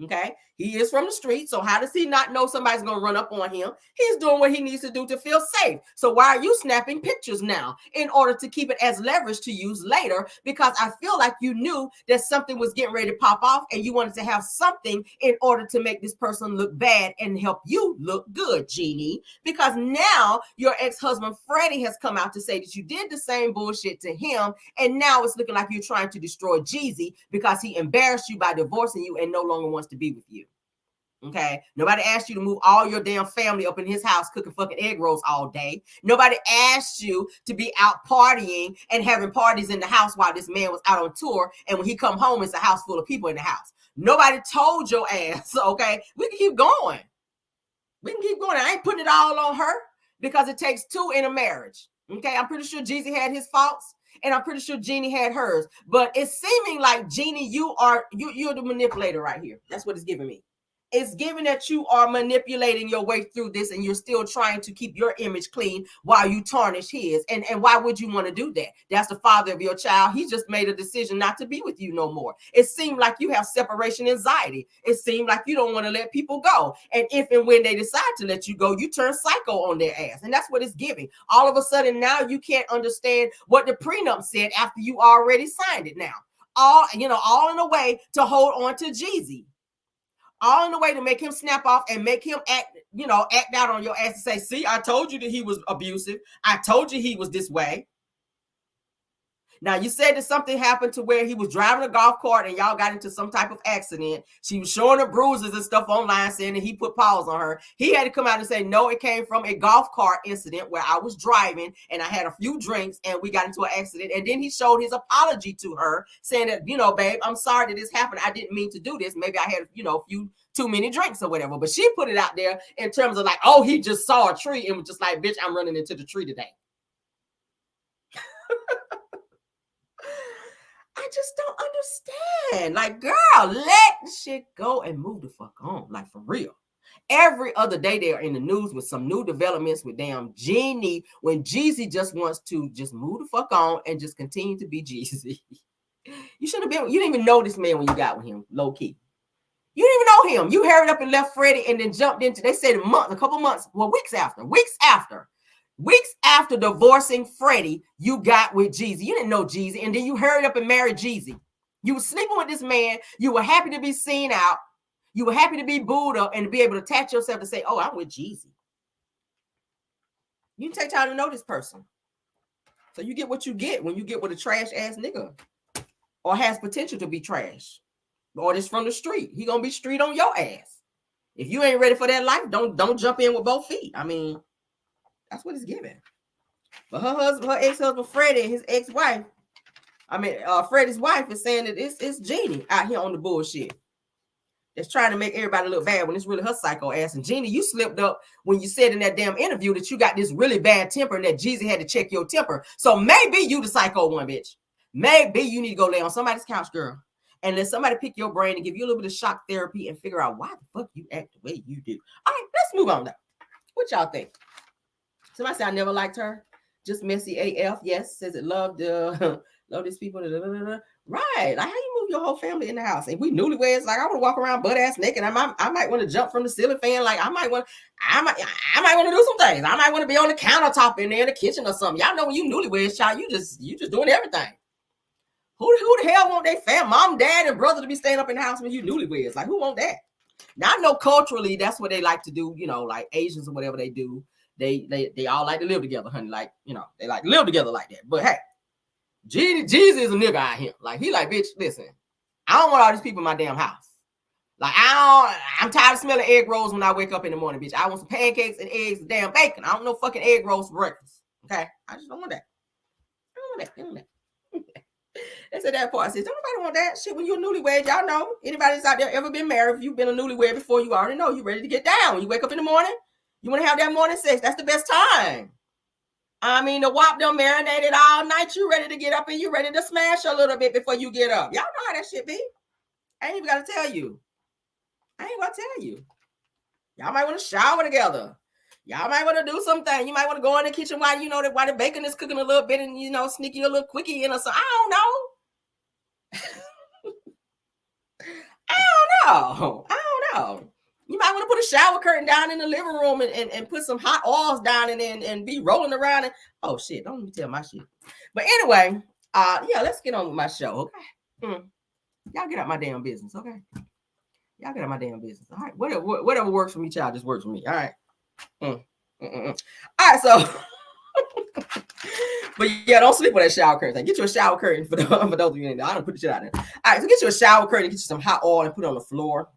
[SPEAKER 1] Okay, he is from the street, so how does he not know somebody's gonna run up on him? He's doing what he needs to do to feel safe. So why are you snapping pictures now in order to keep it as leverage to use later? Because I feel like you knew that something was getting ready to pop off and you wanted to have something in order to make this person look bad and help you look good, Jeannie. Because now your ex-husband Freddie has come out to say that you did the same bullshit to him, and now it's looking like you're trying to destroy Jeezy because he embarrassed you by divorcing you and no longer wants to be with you. Okay, nobody asked you to move all your damn family up in his house cooking fucking egg rolls all day. Nobody asked you to be out partying and having parties in the house while this man was out on tour, and when he come home it's a house full of people in the house. Nobody told your ass. Okay, we can keep going. I ain't putting it all on her, because it takes two in a marriage. Okay, I'm pretty sure Jeezy had his faults, and I'm pretty sure Jeannie had hers. But it's seeming like, Jeannie, you're the manipulator right here. That's what it's giving me. It's giving that you are manipulating your way through this, and you're still trying to keep your image clean while you tarnish his. And why would you want to do that? That's the father of your child. He just made a decision not to be with you no more. It seemed like you have separation anxiety. It seemed like you don't want to let people go. And if and when they decide to let you go, you turn psycho on their ass. And that's what it's giving. All of a sudden now you can't understand what the prenup said after you already signed it now. All in a way to hold on to Jeezy. All in a way to make him snap off and make him act out on your ass and say, see, I told you that he was abusive. I told you he was this way. Now, you said that something happened to where he was driving a golf cart and y'all got into some type of accident. She was showing her bruises and stuff online saying that he put paws on her. He had to come out and say, no, it came from a golf cart incident where I was driving and I had a few drinks and we got into an accident. And then he showed his apology to her saying that, you know, babe, I'm sorry that this happened. I didn't mean to do this. Maybe I had, you know, a few too many drinks or whatever. But she put it out there in terms of like, oh, he just saw a tree and was just like, bitch, I'm running into the tree today. I just don't understand. Like, girl, let the shit go and move the fuck on. Like, for real. Every other day they are in the news with some new developments with damn Jeannie when Jeezy just wants to just move the fuck on and just continue to be Jeezy. You shouldn't have been, you didn't even know this man when you got with him, low key. You didn't even know him. You hurried up and left Freddie and then jumped into, they said a couple months, well, weeks after divorcing Freddie, you got with Jeezy. You didn't know Jeezy, and then you hurried up and married Jeezy. You were sleeping with this man. You were happy to be seen out. You were happy to be booed up and to be able to attach yourself to say, oh, I'm with Jeezy. You take time to know this person. So you get what you get when you get with a trash-ass nigga or has potential to be trash or just from the street. He gonna be street on your ass. If you ain't ready for that life, don't jump in with both feet. I mean, that's what it's giving. But her ex-husband Freddie and his ex-wife, Freddie's wife is saying that it's Jeannie out here on the bullshit. That's trying to make everybody look bad when it's really her psycho ass. And Jeannie, you slipped up when you said in that damn interview that you got this really bad temper and that Jeezy had to check your temper. So maybe you the psycho one, bitch. Maybe you need to go lay on somebody's couch, girl, and let somebody pick your brain and give you a little bit of shock therapy and figure out why the fuck you act the way you do. All right, let's move on now. What y'all think? Somebody said I never liked her. Just messy AF. Yes, says it loved these people. Right. Like, how you move your whole family in the house? And we newlyweds, like, I want to walk around butt ass naked. I might want to jump from the ceiling fan. Like, I might want to do some things. I might want to be on the countertop in there in the kitchen or something. Y'all know when you newlyweds, child, you just doing everything. Who the hell want their family, mom, dad, and brother to be staying up in the house when you newlyweds? Like, who want that? Now I know culturally that's what they like to do, you know, like Asians or whatever they do. They all like to live together, honey. Like, you know, they like to live together like that. But hey, Jeezy is a nigga out here. Like, he like, bitch, listen, I don't want all these people in my damn house. Like, I'm tired of smelling egg rolls when I wake up in the morning, bitch. I want some pancakes and eggs and damn bacon. I don't know fucking egg rolls for breakfast. Okay? I just don't want that. I don't want that. They said that part. I said, don't nobody want that shit when you're a newlywed. Y'all know. Anybody that's out there ever been married, if you've been a newlywed before, you already know you're ready to get down. When you wake up in the morning, you want to have that morning sex. That's the best time. I mean, the wop them marinated all night. You ready to get up and you ready to smash a little bit before you get up. Y'all know how that shit be. I ain't even got to tell you. Y'all might want to shower together. Y'all might want to do something. You might want to go in the kitchen while while the bacon is cooking a little bit and, you know, sneak you a little quickie in or something. I don't know. You might want to put a shower curtain down in the living room and put some hot oils down and be rolling around. Oh, shit. Don't let me tell my shit. But anyway, yeah, let's get on with my show, okay? Y'all get out my damn business, okay? Y'all get out my damn business. All right. Whatever works for me, child, just works for me. All right. All right, so but yeah, don't sleep with that shower curtain. Get you a shower curtain for those of you in there. I don't put the shit out there. All right, so get you a shower curtain, get you some hot oil and put it on the floor.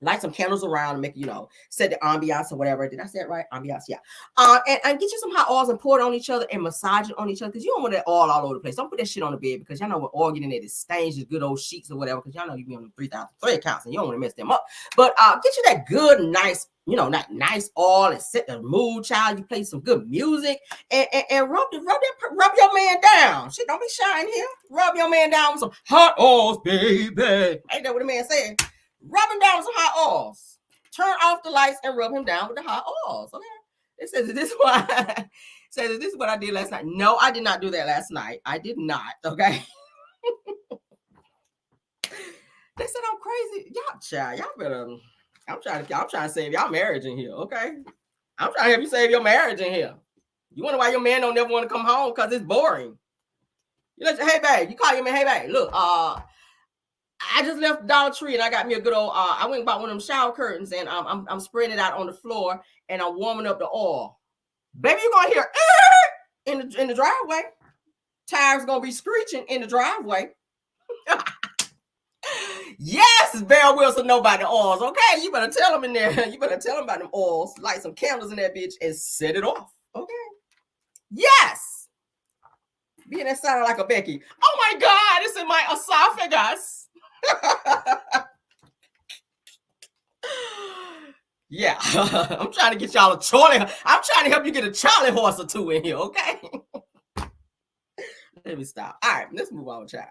[SPEAKER 1] Light some candles around and make, you know, set the ambiance or whatever. Did I say it right? Ambiance, yeah. And get you some hot oils and pour it on each other and massage it on each other because you don't want that oil all over the place. Don't put that shit on the bed because y'all know when oil get in there, it stains your good old sheets or whatever because y'all know you be on the 3,003 accounts and you don't want to mess them up. But get you that good, nice, you know, that nice oil and set the mood, child. You play some good music and rub your man down. Shit, don't be shy in here. Rub your man down with some hot oils, baby. Ain't that what the man said? Rub him down with some hot oils. Turn off the lights and rub him down with the hot oils. Okay. It says this is what I did last night. No, I did not do that last night. I did not. Okay. They said I'm crazy. Y'all, child, y'all better. I'm trying to save y'all marriage in here. Okay. I'm trying to help you save your marriage in here. You wonder why your man don't never want to come home because it's boring. You let hey babe, you call your man, hey babe, look, I just left Dollar Tree and I got me a good old, I went and bought one of them shower curtains and I'm spreading it out on the floor and I'm warming up the oil. Baby, you're going to hear in the driveway. Tires gonna be screeching in the driveway. Yes, it's Bear Wilson know about the oils. Okay, you better tell them in there. You better tell them about them oils. Light some candles in that bitch and set it off. Okay. Yes. Being that sounded like a Becky. Oh my God, it's in my esophagus. Yeah. I'm trying to get y'all a Charlie. I'm trying to help you get a Charlie horse or two in here, okay? Let me stop. All right, let's move on, child.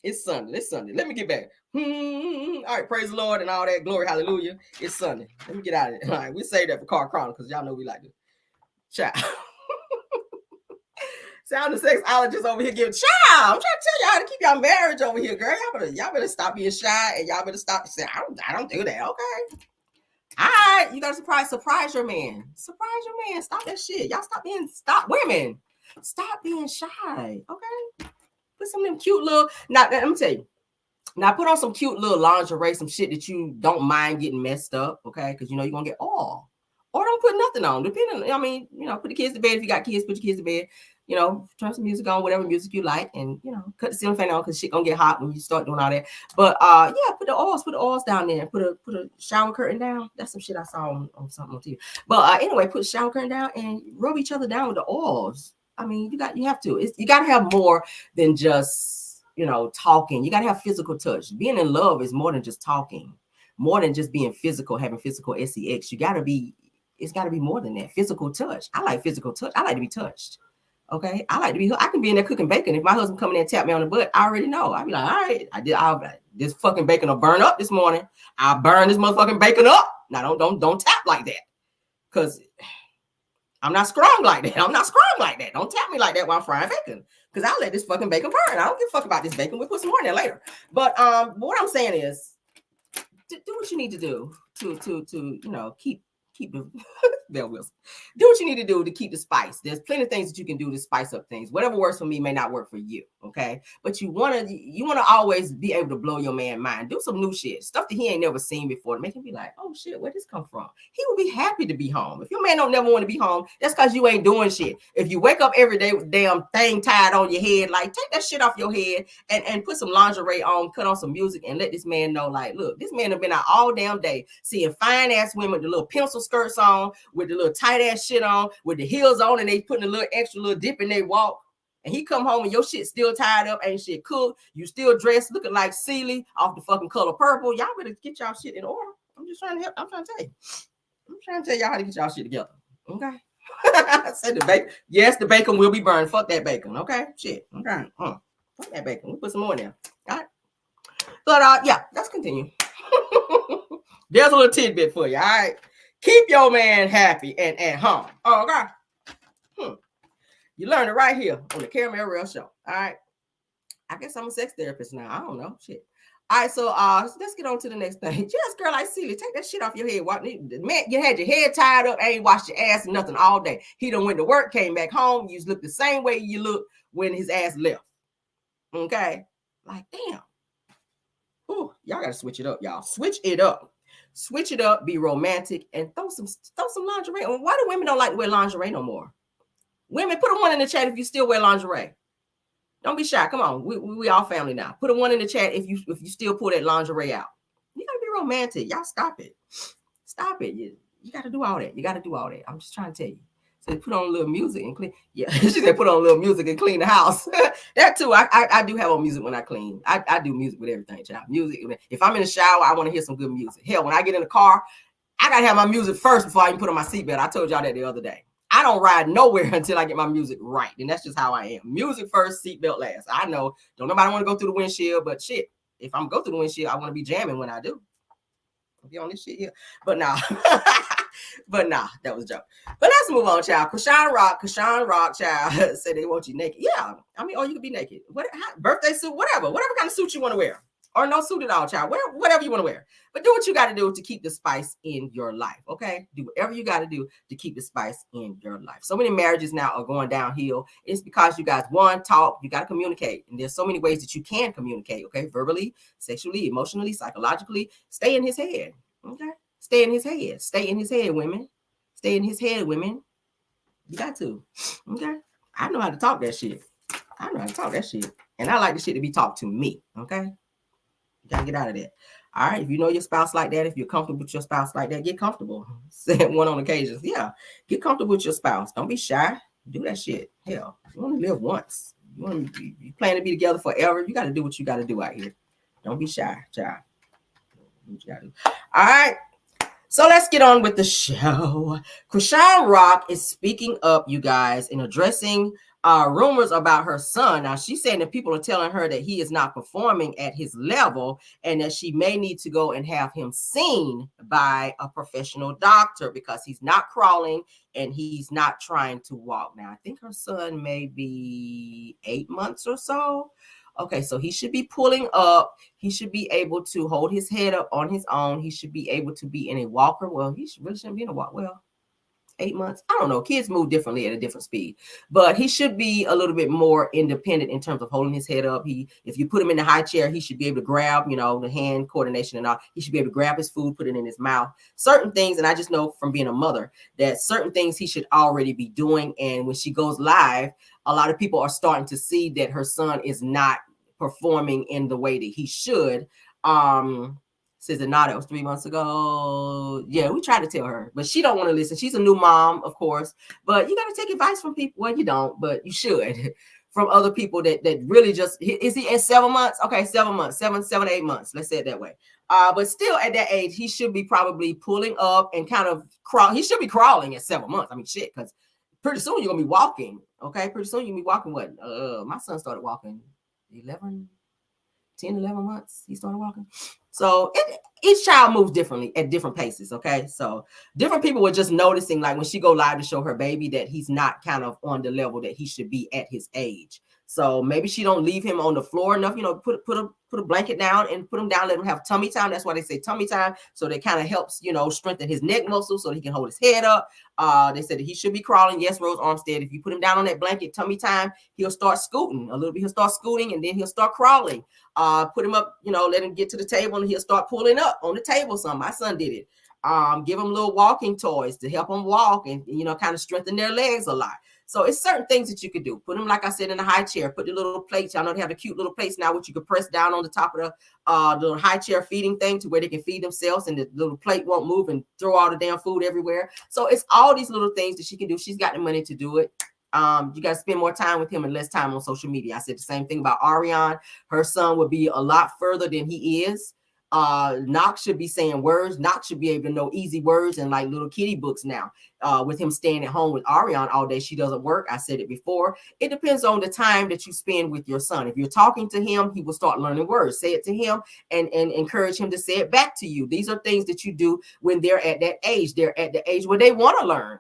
[SPEAKER 1] It's Sunday. It's Sunday. Let me get back. All right, praise the Lord and all that. Glory, hallelujah. It's Sunday. Let me get out of it. All right, we say that for Car Chronicles because y'all know we like to. Child. Sound the sexologist over here giving child. I'm trying to tell y'all how to keep y'all marriage over here, girl. Y'all better stop being shy and y'all better stop saying, I don't do that. Okay. All right, you gotta surprise your man. Surprise your man. Stop that shit. Y'all stop women. Stop being shy. Okay. Put some of them cute little. Now, let me tell you. Now, put on some cute little lingerie, some shit that you don't mind getting messed up, okay? Because you know you're gonna get all. Or don't put nothing on. Depending, I mean, you know, put the kids to bed. If you got kids, put your kids to bed. You know, turn some music on, whatever music you like, and you know, cut the ceiling fan on because shit gonna get hot when you start doing all that. But yeah, put the oils down there. Put a shower curtain down. That's some shit I saw on something on TV. But anyway, put the shower curtain down and rub each other down with the oils. I mean, you have to. You got to have more than just, you know, talking. You got to have physical touch. Being in love is more than just talking, more than just being physical, having physical sex. It's got to be more than that. Physical touch. I like physical touch. I like to be touched. Okay. I can be in there cooking bacon. If my husband come in there and tap me on the butt, I already know. I'll be like, all right, this fucking bacon will burn up this morning. I'll burn this motherfucking bacon up. Now don't tap like that. Cause I'm not strong like that. Don't tap me like that while I'm frying bacon. Because I'll let this fucking bacon burn. I don't give a fuck about this bacon. We'll put some more in there later. But what I'm saying is, do what you need to do to you know, keep the Bell Wilson. Do what you need to do to keep the spice. There's plenty of things that you can do to spice up things. Whatever works for me may not work for you. Okay. But you wanna always be able to blow your man mind. Do some new shit. Stuff that he ain't never seen before to make him be like, oh shit, where this come from? He will be happy to be home. If your man don't never want to be home, that's because you ain't doing shit. If you wake up every day with damn thing tied on your head, like take that shit off your head and put some lingerie on, cut on some music and let this man know, like, look, this man have been out all damn day seeing fine ass women with the little pencil skirts on, with the little tight ass shit on, with the heels on, and they putting a little extra little dip in their walk. And he come home and your shit still tied up, ain't shit cooked. You still dressed looking like Celie off the fucking Color Purple. Y'all better get y'all shit in order. I'm just trying to help. I'm trying to tell you. I'm trying to tell y'all how to get y'all shit together. Okay. I said the bacon. Yes, the bacon will be burned. Fuck that bacon. Okay. Shit. Okay. Fuck that bacon. We'll put some more in there. All right. But yeah, let's continue. There's a little tidbit for you. All right. Keep your man happy and at home. Oh, okay. You learned it right here on the Caramel Real Show. All right. I guess I'm a sex therapist now. I don't know. Shit. All right. So let's get on to the next thing. Just girl like Celie, take that shit off your head. Man, you had your head tied up, ain't washed your ass and nothing all day. He done went to work, came back home. You look the same way you look when his ass left. Okay. Like, damn. Ooh, y'all gotta switch it up, y'all. Switch it up. Switch it up, be romantic, and throw some lingerie. Why do women don't like to wear lingerie no more? Women, put a one in the chat if you still wear lingerie. Don't be shy. Come on, we all family now. Put a one in the chat if you still pull that lingerie out. You gotta be romantic. Y'all stop it. Stop it. You gotta do all that. You gotta do all that. I'm just trying to tell you. So put on a little music and clean. Yeah, she said put on a little music and clean the house. That too. I do have on music when I clean. I do music with everything, child. Music. If I'm in the shower, I want to hear some good music. Hell, when I get in the car, I gotta have my music first before I even put on my seatbelt. I told y'all that the other day. I don't ride nowhere until I get my music right. And that's just how I am. Music first, seatbelt last. I know. Don't nobody want to go through the windshield, but shit. If I'm go through the windshield, I want to be jamming when I do. I'll be on this shit here. But nah. But nah, that was a joke. But let's move on, child. Chrisean Rock, child, said they want you naked. Yeah, I mean, or you could be naked. Birthday suit, whatever kind of suit you want to wear. Or no suit at all, child. Wear whatever you want to wear. But do what you got to do to keep the spice in your life, okay? Do whatever you got to do to keep the spice in your life. So many marriages now are going downhill. It's because you guys, one, talk, you got to communicate. And there's so many ways that you can communicate, okay? Verbally, sexually, emotionally, psychologically. Stay in his head, okay? Stay in his head. Stay in his head, women. Stay in his head, women. You got to, okay? I know how to talk that shit. I know how to talk that shit. And I like the shit to be talked to me. Okay. You gotta get out of that. All right. If you know your spouse like that, if you're comfortable with your spouse like that, get comfortable. Said one on occasions. Yeah. Get comfortable with your spouse. Don't be shy. Do that shit. Hell, you only live once. You plan to be together forever. You got to do what you got to do out here. Don't be shy, child. Do what you gotta do. All right. So let's get on with the show. Chrisean Rock is speaking up, you guys, and addressing rumors about her son. Now, she's saying that people are telling her that he is not performing at his level and that she may need to go and have him seen by a professional doctor because he's not crawling and he's not trying to walk. Now, I think her son may be 8 months or so. Okay, so he should be pulling up. He should be able to hold his head up on his own. He should be able to be in a walker. Well, he really shouldn't be in a walk. Well, 8 months. I don't know. Kids move differently at a different speed, but he should be a little bit more independent in terms of holding his head up. If you put him in a high chair, he should be able to grab, the hand coordination and all. He should be able to grab his food, put it in his mouth. Certain things, and I just know from being a mother that certain things he should already be doing. And when she goes live, a lot of people are starting to see that her son is not performing in the way that he should. Says that that was 3 months ago. Yeah, we tried to tell her, but she don't want to listen. She's a new mom, of course, but you got to take advice from people. Well, you don't, but you should from other people that really just, is he at 7 months? Okay, 7 months, 7, 8 months. Let's say it that way. But still at that age, he should be probably pulling up and kind of crawl. He should be crawling at 7 months. I mean, shit, because pretty soon you're gonna be walking. Okay, pretty soon you'll be walking. What? My son started walking 10, 11 months. He started walking. So each child moves differently at different paces. Okay, so different people were just noticing, like when she go live to show her baby, that he's not kind of on the level that he should be at his age. So maybe she don't leave him on the floor enough, put a blanket down and put him down, let him have tummy time. That's why they say tummy time. So that kind of helps, strengthen his neck muscles so that he can hold his head up. They said that he should be crawling. Yes, Rose Armstead, if you put him down on that blanket, tummy time, he'll start scooting a little bit. He'll start scooting and then he'll start crawling. Put him up, let him get to the table and he'll start pulling up on the table some. My son did it. Give him little walking toys to help them walk and, kind of strengthen their legs a lot. So it's certain things that you could do. Put them, like I said, in a high chair. Put the little plates. Y'all know they have the cute little plates now, which you could press down on the top of the little high chair feeding thing to where they can feed themselves and the little plate won't move and throw all the damn food everywhere. So it's all these little things that she can do. She's got the money to do it. You got to spend more time with him and less time on social media. I said the same thing about Ariane. Her son would be a lot further than he is. Knox should be saying words. Knox should be able to know easy words and like little kitty books now. With him staying at home with Ariane all day, she doesn't work. I said it before. It depends on the time that you spend with your son. If you're talking to him, he will start learning words. Say it to him and encourage him to say it back to you. These are things that you do when they're at that age. They're at the age where they want to learn.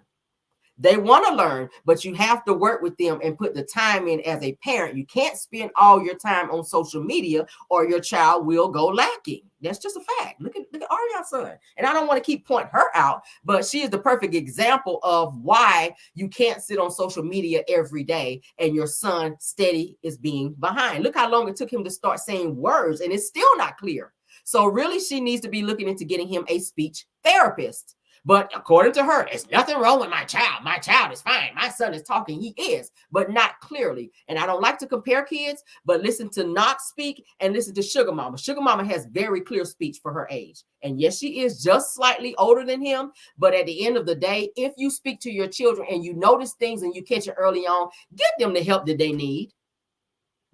[SPEAKER 1] They want to learn, but you have to work with them and put the time in as a parent. You can't spend all your time on social media or your child will go lacking. That's just a fact. Look at Ariane's son. And I don't want to keep pointing her out, but she is the perfect example of why you can't sit on social media every day and your son steady is being behind. Look how long it took him to start saying words and it's still not clear. So really she needs to be looking into getting him a speech therapist. But according to her, there's nothing wrong with my child. My child is fine. My son is talking. He is, but not clearly. And I don't like to compare kids, but listen to Knox speak and listen to Sugar Mama. Sugar Mama has very clear speech for her age. And yes, she is just slightly older than him. But at the end of the day, if you speak to your children and you notice things and you catch it early on, get them the help that they need.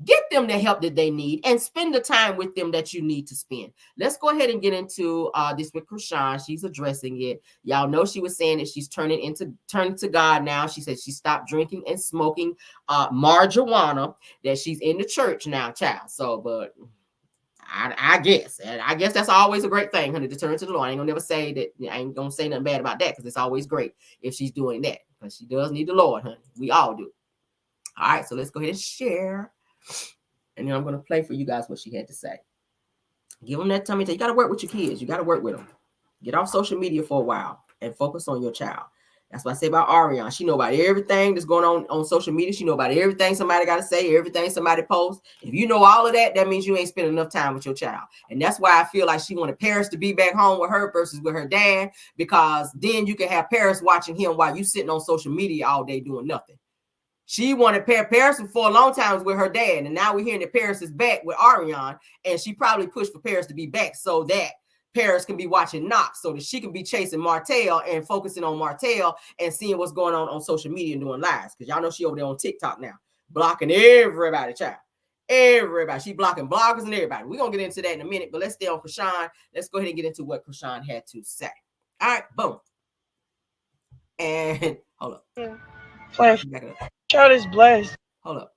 [SPEAKER 1] Get them the help that they need and spend the time with them that you need to spend. Let's go ahead and get into this with Chrisean. She's addressing it. Y'all know she was saying that she's turning to God now. She said she stopped drinking and smoking marijuana, that she's in the church now, child. So, but I guess that's always a great thing, honey, to turn to the Lord. I ain't gonna never say that. I ain't gonna say nothing bad about that because it's always great if she's doing that because she does need the Lord, honey. We all do. All right, so let's go ahead and share. And then I'm going to play for you guys what she had to say. Give them that tummy time. You got to work with your kids. You got to work with them. Get off social media for a while and focus on your child. That's what I say about Ariane. She know about everything that's going on social media. She know about everything somebody got to say, everything somebody posts. If you know all of that, that means you ain't spending enough time with your child. And that's why I feel like she wanted Paris to be back home with her versus with her dad, because then you can have Paris watching him while you sitting on social media all day doing nothing. She wanted Paris for a long time was with her dad, and now we're hearing that Paris is back with Ariana, and she probably pushed for Paris to be back so that Paris can be watching Knox, so that she can be chasing Martell and focusing on Martell and seeing what's going on social media and doing lives. Because y'all know she over there on TikTok now, blocking everybody, child. Everybody. She blocking bloggers and everybody. We're going to get into that in a minute, but let's stay on Chrisean. Let's go ahead and get into what Chrisean had to say. All right, boom. And hold up.
[SPEAKER 13] Child is blessed.
[SPEAKER 1] Hold up.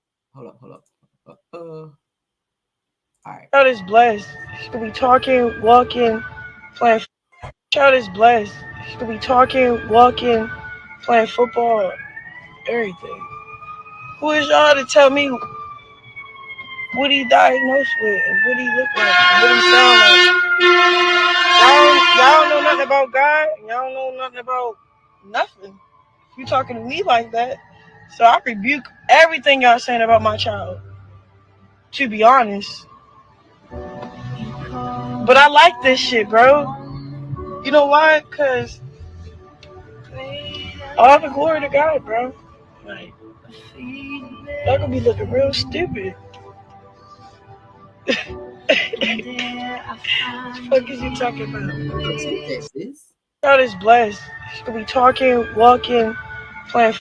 [SPEAKER 1] All right.
[SPEAKER 13] Child is blessed. She could be talking, walking, playing. Child is blessed. She could be talking, walking, playing football, everything. Who is y'all to tell me what he diagnosed with and what he looked like, and what he sound like? Y'all don't know nothing about God. Y'all don't know nothing about nothing. You talking to me like that. So I rebuke everything y'all saying about my child, to be honest. But I like this shit, bro. You know why? Because all the glory to God, bro. Like, y'all gonna be looking real stupid. What the fuck is you talking about? Child is blessed. She could be talking, walking, playing.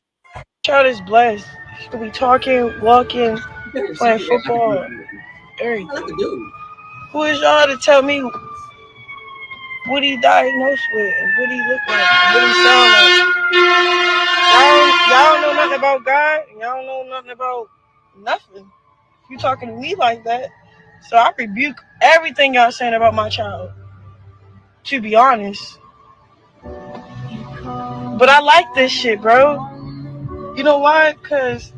[SPEAKER 13] Child is blessed. She could be talking, walking, playing football, everything. Who is y'all to tell me what he diagnosed with and what he looked like, and what he sound like? Y'all don't know nothing about God. Y'all don't know nothing about nothing. You talking to me like that. So I rebuke everything y'all saying about my child, to be honest. But I like this shit, bro. You know why? Because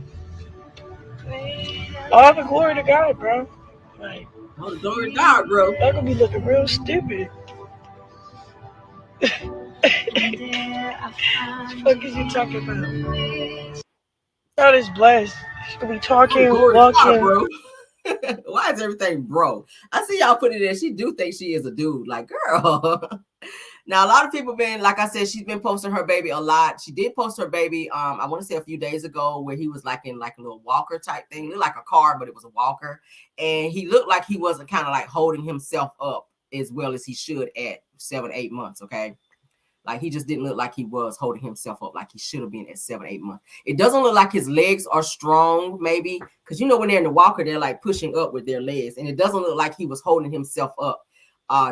[SPEAKER 13] all the glory to God, bro. Like,
[SPEAKER 1] all the glory to God, bro.
[SPEAKER 13] Y'all gonna be looking real stupid. What the fuck is you talking about? God is blessed. She could be talking, walking.
[SPEAKER 1] Bro. Why is everything bro? I see y'all put it in. She do think she is a dude. Like, girl. Now, a lot of people been, like I said, she's been posting her baby a lot. She did post her baby, I want to say a few days ago, where he was like in like a little walker type thing. It looked like a car, but it was a walker. And he looked like he wasn't kind of like holding himself up as well as he should at 7-8 months, okay? Like, he just didn't look like he was holding himself up like he should have been at 7-8 months. It doesn't look like his legs are strong, maybe, because you know when they're in the walker, they're like pushing up with their legs. And it doesn't look like he was holding himself up.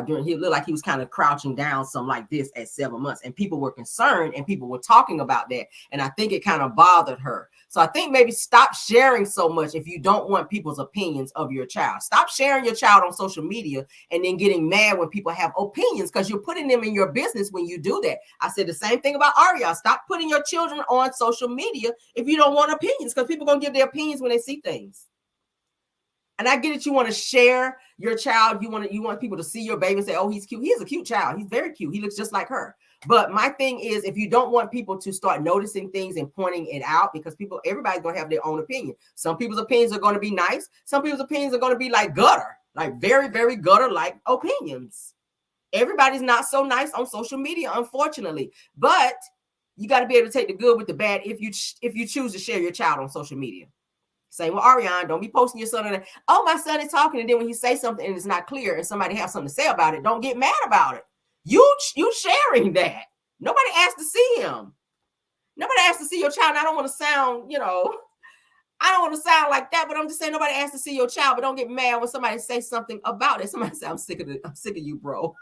[SPEAKER 1] He looked like he was kind of crouching down something like this at 7 months, and people were concerned and people were talking about that, and I think it kind of bothered her. So I think maybe stop sharing so much if you don't want people's opinions of your child. Stop sharing your child on social media and then getting mad when people have opinions, because you're putting them in your business when you do that. I said the same thing about Aria. Stop putting your children on social media if you don't want opinions, because people are going to give their opinions when they see things. And I get it. You want to share your child. You want people to see your baby and say, oh, he's cute. He is a cute child. He's very cute. He looks just like her. But my thing is, if you don't want people to start noticing things and pointing it out, because everybody's going to have their own opinion. Some people's opinions are going to be nice. Some people's opinions are going to be like gutter, like very, very gutter-like opinions. Everybody's not so nice on social media, unfortunately. But you got to be able to take the good with the bad if you choose to share your child on social media. Same with Ariana. Don't be posting your son and oh, my son is talking, and then when you say something and it's not clear and somebody has something to say about it, don't get mad about it. You sharing that. Nobody asked to see him. Nobody asked to see your child. And I don't want to sound, I don't want to sound like that, but I'm just saying nobody asked to see your child. But don't get mad when somebody says something about it. Somebody say, I'm sick of you, bro.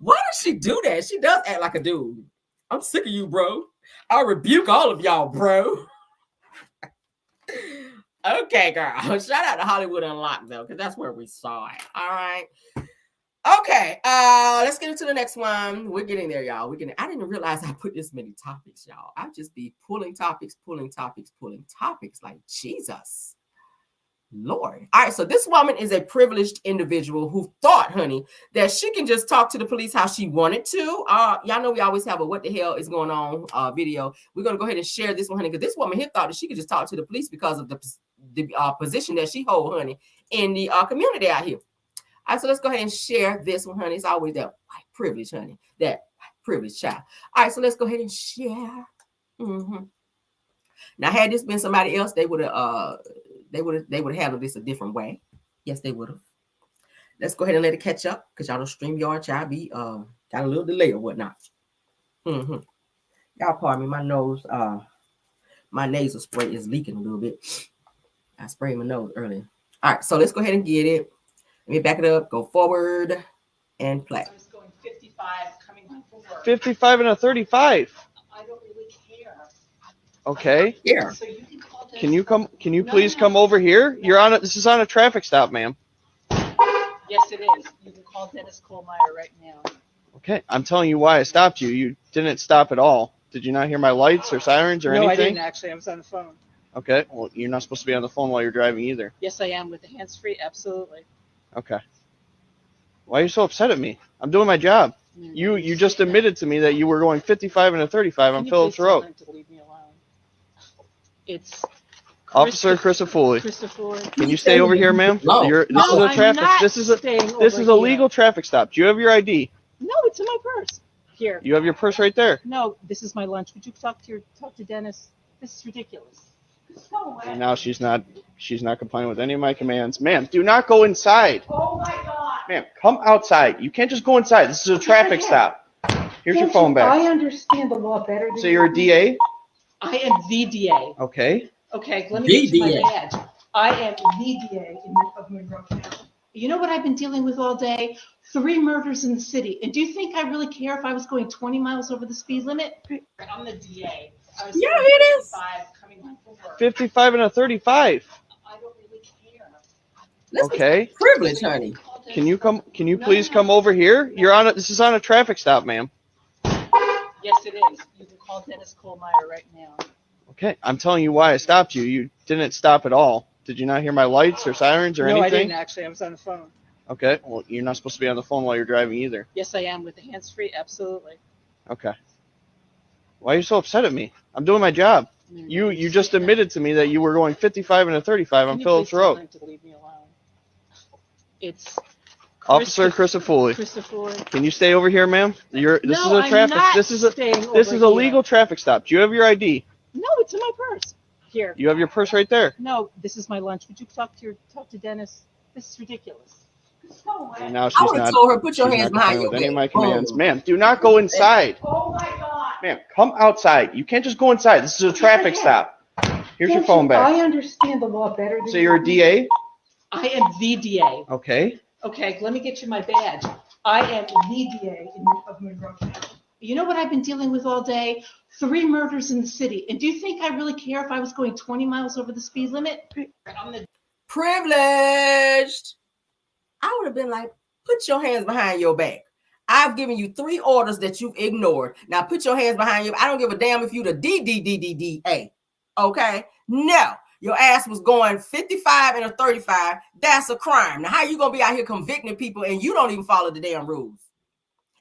[SPEAKER 1] Why does she do that? She does act like a dude. I'm sick of you, bro. I rebuke all of y'all, bro. Okay, girl. Shout out to Hollywood Unlocked, though, because that's where we saw it. All right. Okay. Let's get into the next one. We're getting there, y'all. I didn't realize I put this many topics, y'all. I just be pulling topics. Like, Jesus. Lord. All right. So this woman is a privileged individual who thought, honey, that she can just talk to the police how she wanted to. Y'all know we always have a what the hell is going on video. We're going to go ahead and share this one, honey, because this woman here thought that she could just talk to the police because of the position that she hold, honey, in the community out here. All right, so let's go ahead and share this one, honey. It's always that white privilege, honey, that white privilege child. All right, so let's go ahead and share. Now, had this been somebody else, they would have handled this a different way. Yes, they would have. Let's go ahead and let it catch up because y'all don't stream yard. Y'all be got a little delay or whatnot. Y'all pardon me, my nose, my nasal spray is leaking a little bit. I sprayed my nose earlier. All right, so let's go ahead and get it. Let me back it up, go forward, and play.
[SPEAKER 14] I was going 55, coming home from work.
[SPEAKER 15] 55 and a 35.
[SPEAKER 14] I don't really care.
[SPEAKER 15] Okay.
[SPEAKER 1] Yeah.
[SPEAKER 14] So you can call Dennis.
[SPEAKER 15] Can you please come over here? This is on a traffic stop, ma'am.
[SPEAKER 14] Yes, it is. You can call Dennis Kohlmeyer right now.
[SPEAKER 15] Okay, I'm telling you why I stopped you. You didn't stop at all. Did you not hear my lights or sirens or anything?
[SPEAKER 14] No, I didn't actually. I was on the phone.
[SPEAKER 15] Okay, well, you're not supposed to be on the phone while you're driving either.
[SPEAKER 14] Yes, I am with the hands-free. Absolutely.
[SPEAKER 15] Okay. Why are you so upset at me? I'm doing my job. You just admitted to me that you were going 55 and a 35 on Phillips Road.
[SPEAKER 14] Can you please tell him to leave me alone? It's
[SPEAKER 15] Officer Chrisean
[SPEAKER 14] Rock.
[SPEAKER 15] Can you stay over here, ma'am? This is a legal traffic stop. Do you have your ID?
[SPEAKER 14] No, it's in my purse. Here.
[SPEAKER 15] You have your purse right there.
[SPEAKER 14] No, this is my lunch. Would you talk to Dennis? This is ridiculous. Just go away.
[SPEAKER 15] And now she's not complying with any of my commands. Ma'am, do not go inside.
[SPEAKER 14] Oh my God.
[SPEAKER 15] Ma'am, come outside. You can't just go inside. This is a traffic stop. Here's your phone back.
[SPEAKER 14] I understand the law better than
[SPEAKER 15] So you're a DA?
[SPEAKER 14] I am the DA.
[SPEAKER 15] Okay.
[SPEAKER 14] Okay, let me get you my badge. I am the DA of Monroe County. You know what I've been dealing with all day? 3 murders in the city. And do you think I really care if I was going 20 miles over the speed limit? I'm the DA.
[SPEAKER 1] Yeah, it is.
[SPEAKER 15] 55 and a 35.
[SPEAKER 14] I don't really care.
[SPEAKER 15] Okay.
[SPEAKER 1] Privilege, honey.
[SPEAKER 15] Can you please come over here? This is on a traffic stop, ma'am.
[SPEAKER 14] Yes, it is. You can call Dennis Kohlmeyer right now.
[SPEAKER 15] Okay, I'm telling you why I stopped you. You didn't stop at all. Did you not hear my lights or sirens or anything?
[SPEAKER 14] No, I didn't actually. I was on the phone.
[SPEAKER 15] Okay, well, you're not supposed to be on the phone while you're driving either.
[SPEAKER 14] Yes, I am with the hands-free. Absolutely.
[SPEAKER 15] Okay. Why are you so upset at me? I'm doing my job. You just admitted to me that you were going 55 and a 35 on Phillips Road.
[SPEAKER 14] Can you please tell him to leave me alone? It's
[SPEAKER 15] Officer Chrisean. Can you stay over here, ma'am? This is a legal traffic stop. Do you have your ID?
[SPEAKER 14] No, it's in my purse. Here.
[SPEAKER 15] You have your purse right there.
[SPEAKER 14] No, this is my lunch. Would you talk to Dennis? This is ridiculous. Just go away.
[SPEAKER 15] And now
[SPEAKER 1] I would have told her, put your hands behind your
[SPEAKER 15] any of my
[SPEAKER 1] back.
[SPEAKER 15] commands. Ma'am, do not go inside.
[SPEAKER 14] Oh my God.
[SPEAKER 15] Ma'am, come outside. You can't just go inside. This is a traffic stop. Here's your phone back.
[SPEAKER 14] I understand the law better than
[SPEAKER 15] So you're a DA?
[SPEAKER 14] I am the DA.
[SPEAKER 15] Okay.
[SPEAKER 14] Okay, let me get you my badge. I am the DA of Monroe County. You know what I've been dealing with all day? 3 murders in the city. And do you think I really care if I was going 20 miles over the speed limit?
[SPEAKER 1] Privileged. I would have been like, put your hands behind your back. I've given you 3 orders that you've ignored. Now put your hands behind you. I don't give a damn if you the DDDDDA. Okay? No. Your ass was going 55 and a 35. That's a crime. Now, how you going to be out here convicting people and you don't even follow the damn rules?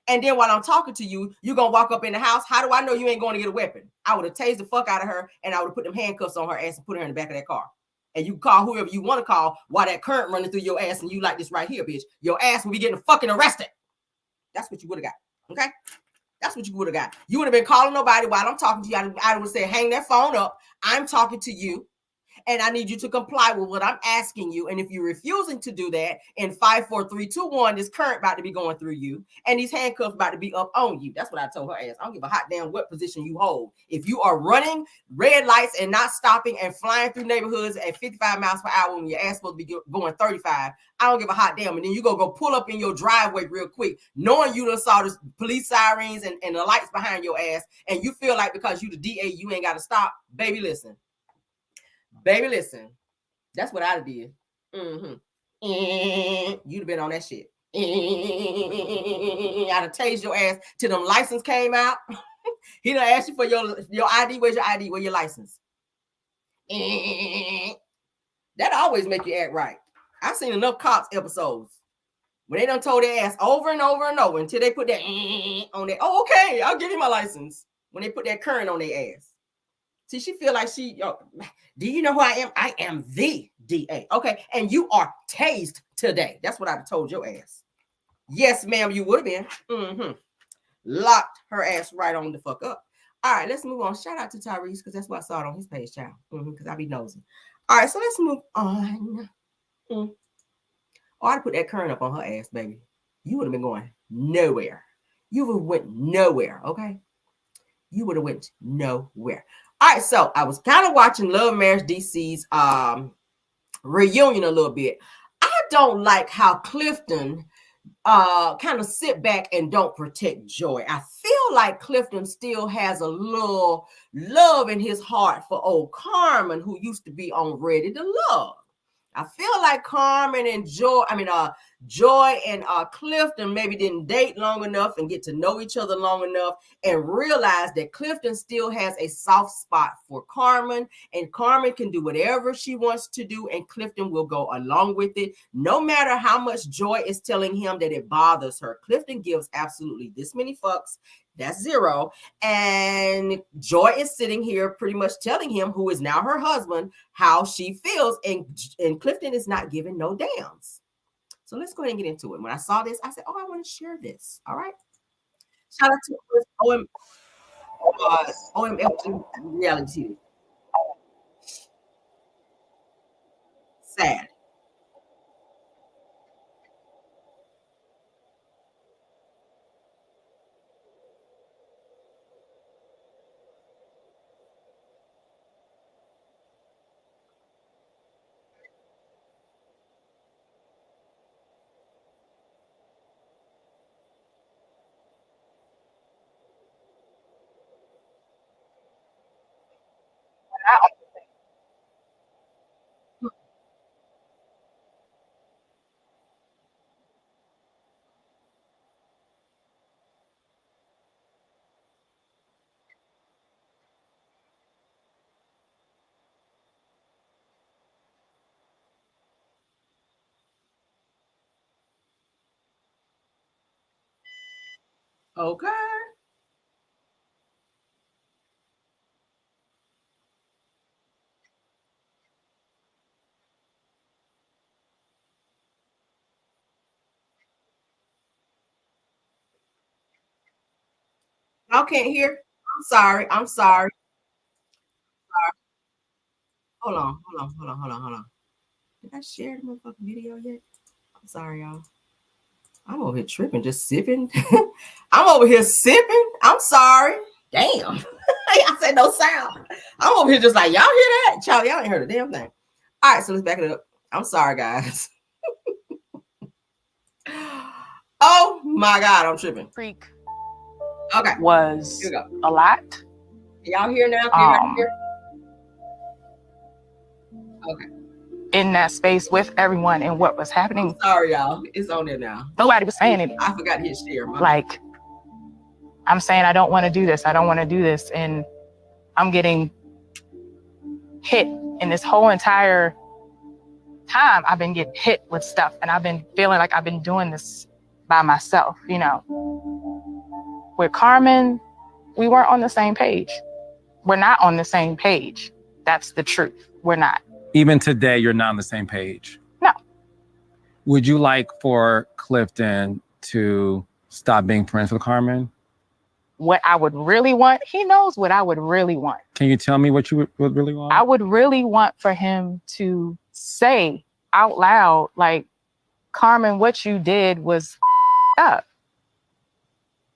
[SPEAKER 1] And then while I'm talking to you, you're going to walk up in the house. How do I know you ain't going to get a weapon? I would have tased the fuck out of her and I would have put them handcuffs on her ass and put her in the back of that car. And you call whoever you want to call while that current running through your ass and you like this right here, bitch. Your ass will be getting fucking arrested. That's what you would have got. Okay? That's what you would have got. You would have been calling nobody while I'm talking to you. I would say, hang that phone up. I'm talking to you. And I need you to comply with what I'm asking you. And if you're refusing to do that, in 5, 4, 3, 2, 1, this current about to be going through you, and these handcuffs about to be up on you. That's what I told her ass. I don't give a hot damn what position you hold. If you are running red lights and not stopping and flying through neighborhoods at 55 miles per hour when your ass supposed to be going 35, I don't give a hot damn. And then you go pull up in your driveway real quick, knowing you done saw the police sirens and the lights behind your ass, and you feel like because you the DA, you ain't got to stop. Baby, listen. Baby, listen. That's what I'd did. You'd have been on that shit. I'd have tased your ass till them license came out. He done asked you for your ID. Where's your ID? Where's your license? That always make you act right. I've seen enough cops episodes when they done told their ass over and over and over until they put that on their, oh, okay, I'll give you my license. When they put that current on their ass. See, she feel like do you know who I am? I am the DA. Okay, and you are tased today. That's what I've told your ass. Yes, ma'am, you would have been. Locked her ass right on the fuck up. All right, let's move on. Shout out to Tyrese because that's what I saw it on his page, child. Because I be nosing. All right, so let's move on. Oh, I'd put that current up on her ass, baby. You would have been going nowhere. You would have went nowhere, okay? You would have went nowhere. All right, so I was kind of watching Love Marriage DC's reunion a little bit. I don't like how Clifton kind of sit back and don't protect Joy. I feel like Clifton still has a little love in his heart for old Carmen, who used to be on Ready to Love. I feel like Carmen and Joy and Clifton maybe didn't date long enough and get to know each other long enough and realize that Clifton still has a soft spot for Carmen, and Carmen can do whatever she wants to do and Clifton will go along with it. No matter how much Joy is telling him that it bothers her, Clifton gives absolutely this many fucks. That's zero. And Joy is sitting here pretty much telling him, who is now her husband, how she feels. And Clifton is not giving no dams. So let's go ahead and get into it. When I saw this, I said, oh, I want to share this. All right. Shout out to OML reality TV. Sad. Okay. Y'all can't hear? I'm sorry. I'm sorry. Hold on. Did I share the motherfucking video yet? I'm sorry, y'all. I'm over here tripping, just sipping. I'm over here sipping. I'm sorry. Damn. I said no sound. I'm over here just like, y'all hear that? Y'all ain't heard a damn thing. All right, so let's back it up. I'm sorry, guys. Oh my God, I'm tripping.
[SPEAKER 16] Freak.
[SPEAKER 1] Okay.
[SPEAKER 16] Was a lot.
[SPEAKER 1] Y'all hear now? Can you okay.
[SPEAKER 16] In that space with everyone and what was happening.
[SPEAKER 1] I'm sorry, y'all. It's on there now.
[SPEAKER 16] Nobody was saying anything.
[SPEAKER 1] I forgot to hit share.
[SPEAKER 16] Like, I'm saying I don't want to do this. I don't want to do this. And I'm getting hit in this whole entire time. I've been getting hit with stuff and I've been feeling like I've been doing this by myself, you know. With Carmen, we weren't on the same page. We're not on the same page. That's the truth. We're not.
[SPEAKER 12] Even today, you're not on the same page?
[SPEAKER 16] No.
[SPEAKER 12] Would you like for Clifton to stop being friends with Carmen?
[SPEAKER 16] What I would really want, he knows what I would really want.
[SPEAKER 12] Can you tell me what you would really want?
[SPEAKER 16] I would really want for him to say out loud, like, Carmen, what you did was up.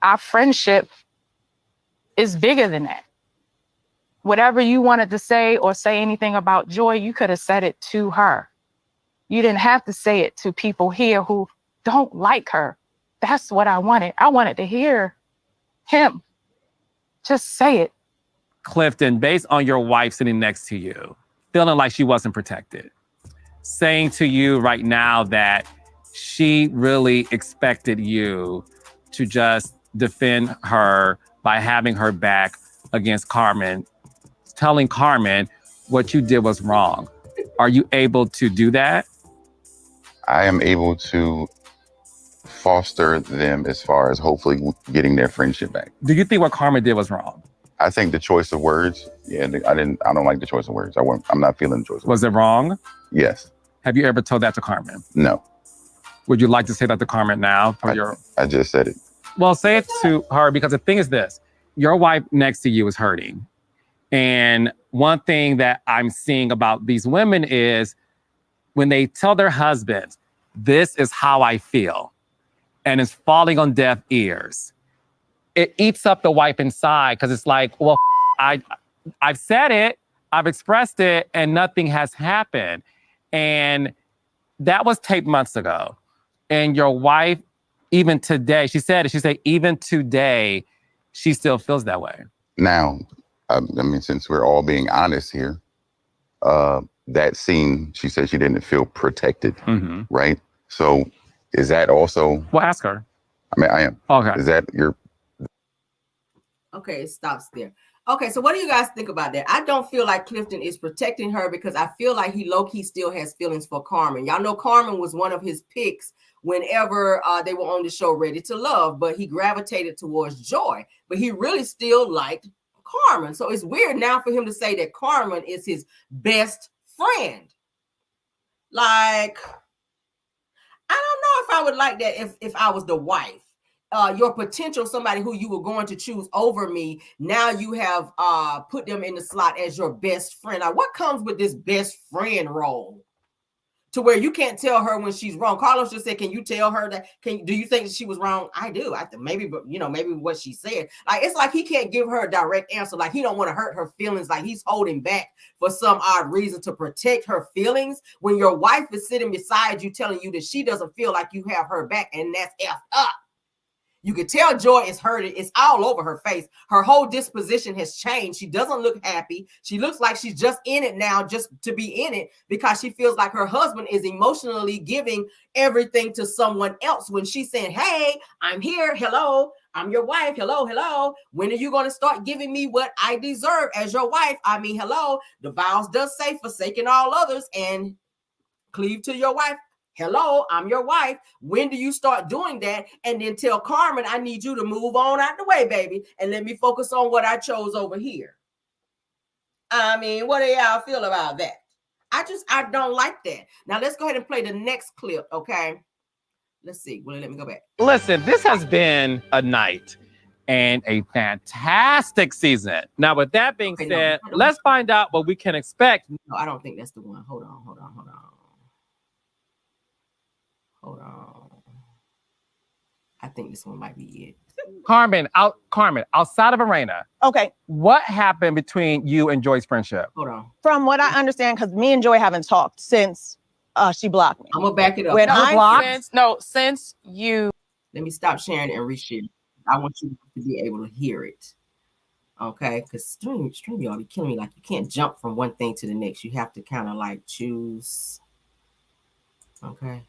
[SPEAKER 16] Our friendship is bigger than that. Whatever you wanted to say or say anything about Joy, you could have said it to her. You didn't have to say it to people here who don't like her. That's what I wanted. I wanted to hear him just say it.
[SPEAKER 12] Clifton, based on your wife sitting next to you, feeling like she wasn't protected, saying to you right now that she really expected you to just defend her by having her back against Carmen, telling Carmen what you did was wrong. Are you able to do that?
[SPEAKER 17] I am able to foster them as far as hopefully getting their friendship back.
[SPEAKER 12] Do you think what Carmen did was wrong?
[SPEAKER 17] I think the choice of words, I don't like the choice of words. I'm not feeling the choice of words.
[SPEAKER 12] Was it wrong?
[SPEAKER 17] Yes.
[SPEAKER 12] Have you ever told that to Carmen?
[SPEAKER 17] No.
[SPEAKER 12] Would you like to say that to Carmen now?
[SPEAKER 17] I just said it.
[SPEAKER 12] Well, say it to her because the thing is this. your wife next to you is hurting. And one thing that I'm seeing about these women is when they tell their husbands, this is how I feel, and it's falling on deaf ears, it eats up the wife inside because it's like, well, I've said it, I've expressed it, and nothing has happened. And that was taped months ago. And your wife, even today, she said even today, she still feels that way.
[SPEAKER 17] Now, I mean, since we're all being honest here, that scene, she said she didn't feel protected, right? So is that also...
[SPEAKER 12] Well, ask her.
[SPEAKER 17] I mean, I am.
[SPEAKER 12] Okay.
[SPEAKER 17] Is that your...
[SPEAKER 1] Okay, it stops there. Okay, so what do you guys think about that? I don't feel like Clifton is protecting her because I feel like he low-key still has feelings for Carmen. Y'all know Carmen was one of his picks whenever they were on the show Ready to Love, but he gravitated towards Joy. But he really still liked Carmen. So it's weird now for him to say that Carmen is his best friend. Like, I don't know if I would like that if I was the wife. Your potential, somebody who you were going to choose over me, now you have put them in the slot as your best friend. Now, what comes with this best friend role? To where you can't tell her when she's wrong. Carlos just said, can you tell her that? Do you think she was wrong? I do. Maybe, but maybe what she said. Like, it's like he can't give her a direct answer. Like, he don't want to hurt her feelings. Like, he's holding back for some odd reason to protect her feelings. When your wife is sitting beside you telling you that she doesn't feel like you have her back, and that's effed up. You can tell Joy is hurting. It's all over her face. Her whole disposition has changed. She doesn't look happy. She looks like she's just in it now, just to be in it, because she feels like her husband is emotionally giving everything to someone else when she's saying, hey, I'm here. Hello, I'm your wife. Hello, hello. When are you going to start giving me what I deserve as your wife? I mean, hello. The vows does say forsaking all others and cleave to your wife. Hello, I'm your wife. When do you start doing that? And then tell Carmen, I need you to move on out the way, baby, and let me focus on what I chose over here. I mean, what do y'all feel about that? I don't like that. Now, let's go ahead and play the next clip, okay? Let's see. Well, let me go back.
[SPEAKER 12] Listen, this has been a night and a fantastic season. Now, with that being said, let's find out what we can expect.
[SPEAKER 1] No, I don't think that's the one. Hold on. I think this one might be it.
[SPEAKER 12] Carmen, outside of Arena.
[SPEAKER 13] Okay.
[SPEAKER 12] What happened between you and Joy's friendship?
[SPEAKER 1] Hold on.
[SPEAKER 13] From what I understand, because me and Joy haven't talked since she blocked me.
[SPEAKER 1] I'm gonna back it up.
[SPEAKER 16] Since you.
[SPEAKER 1] Let me stop sharing and reshare. I want you to be able to hear it. Okay, because stream y'all be killing me. Like, you can't jump from one thing to the next. You have to kind of like choose. Okay.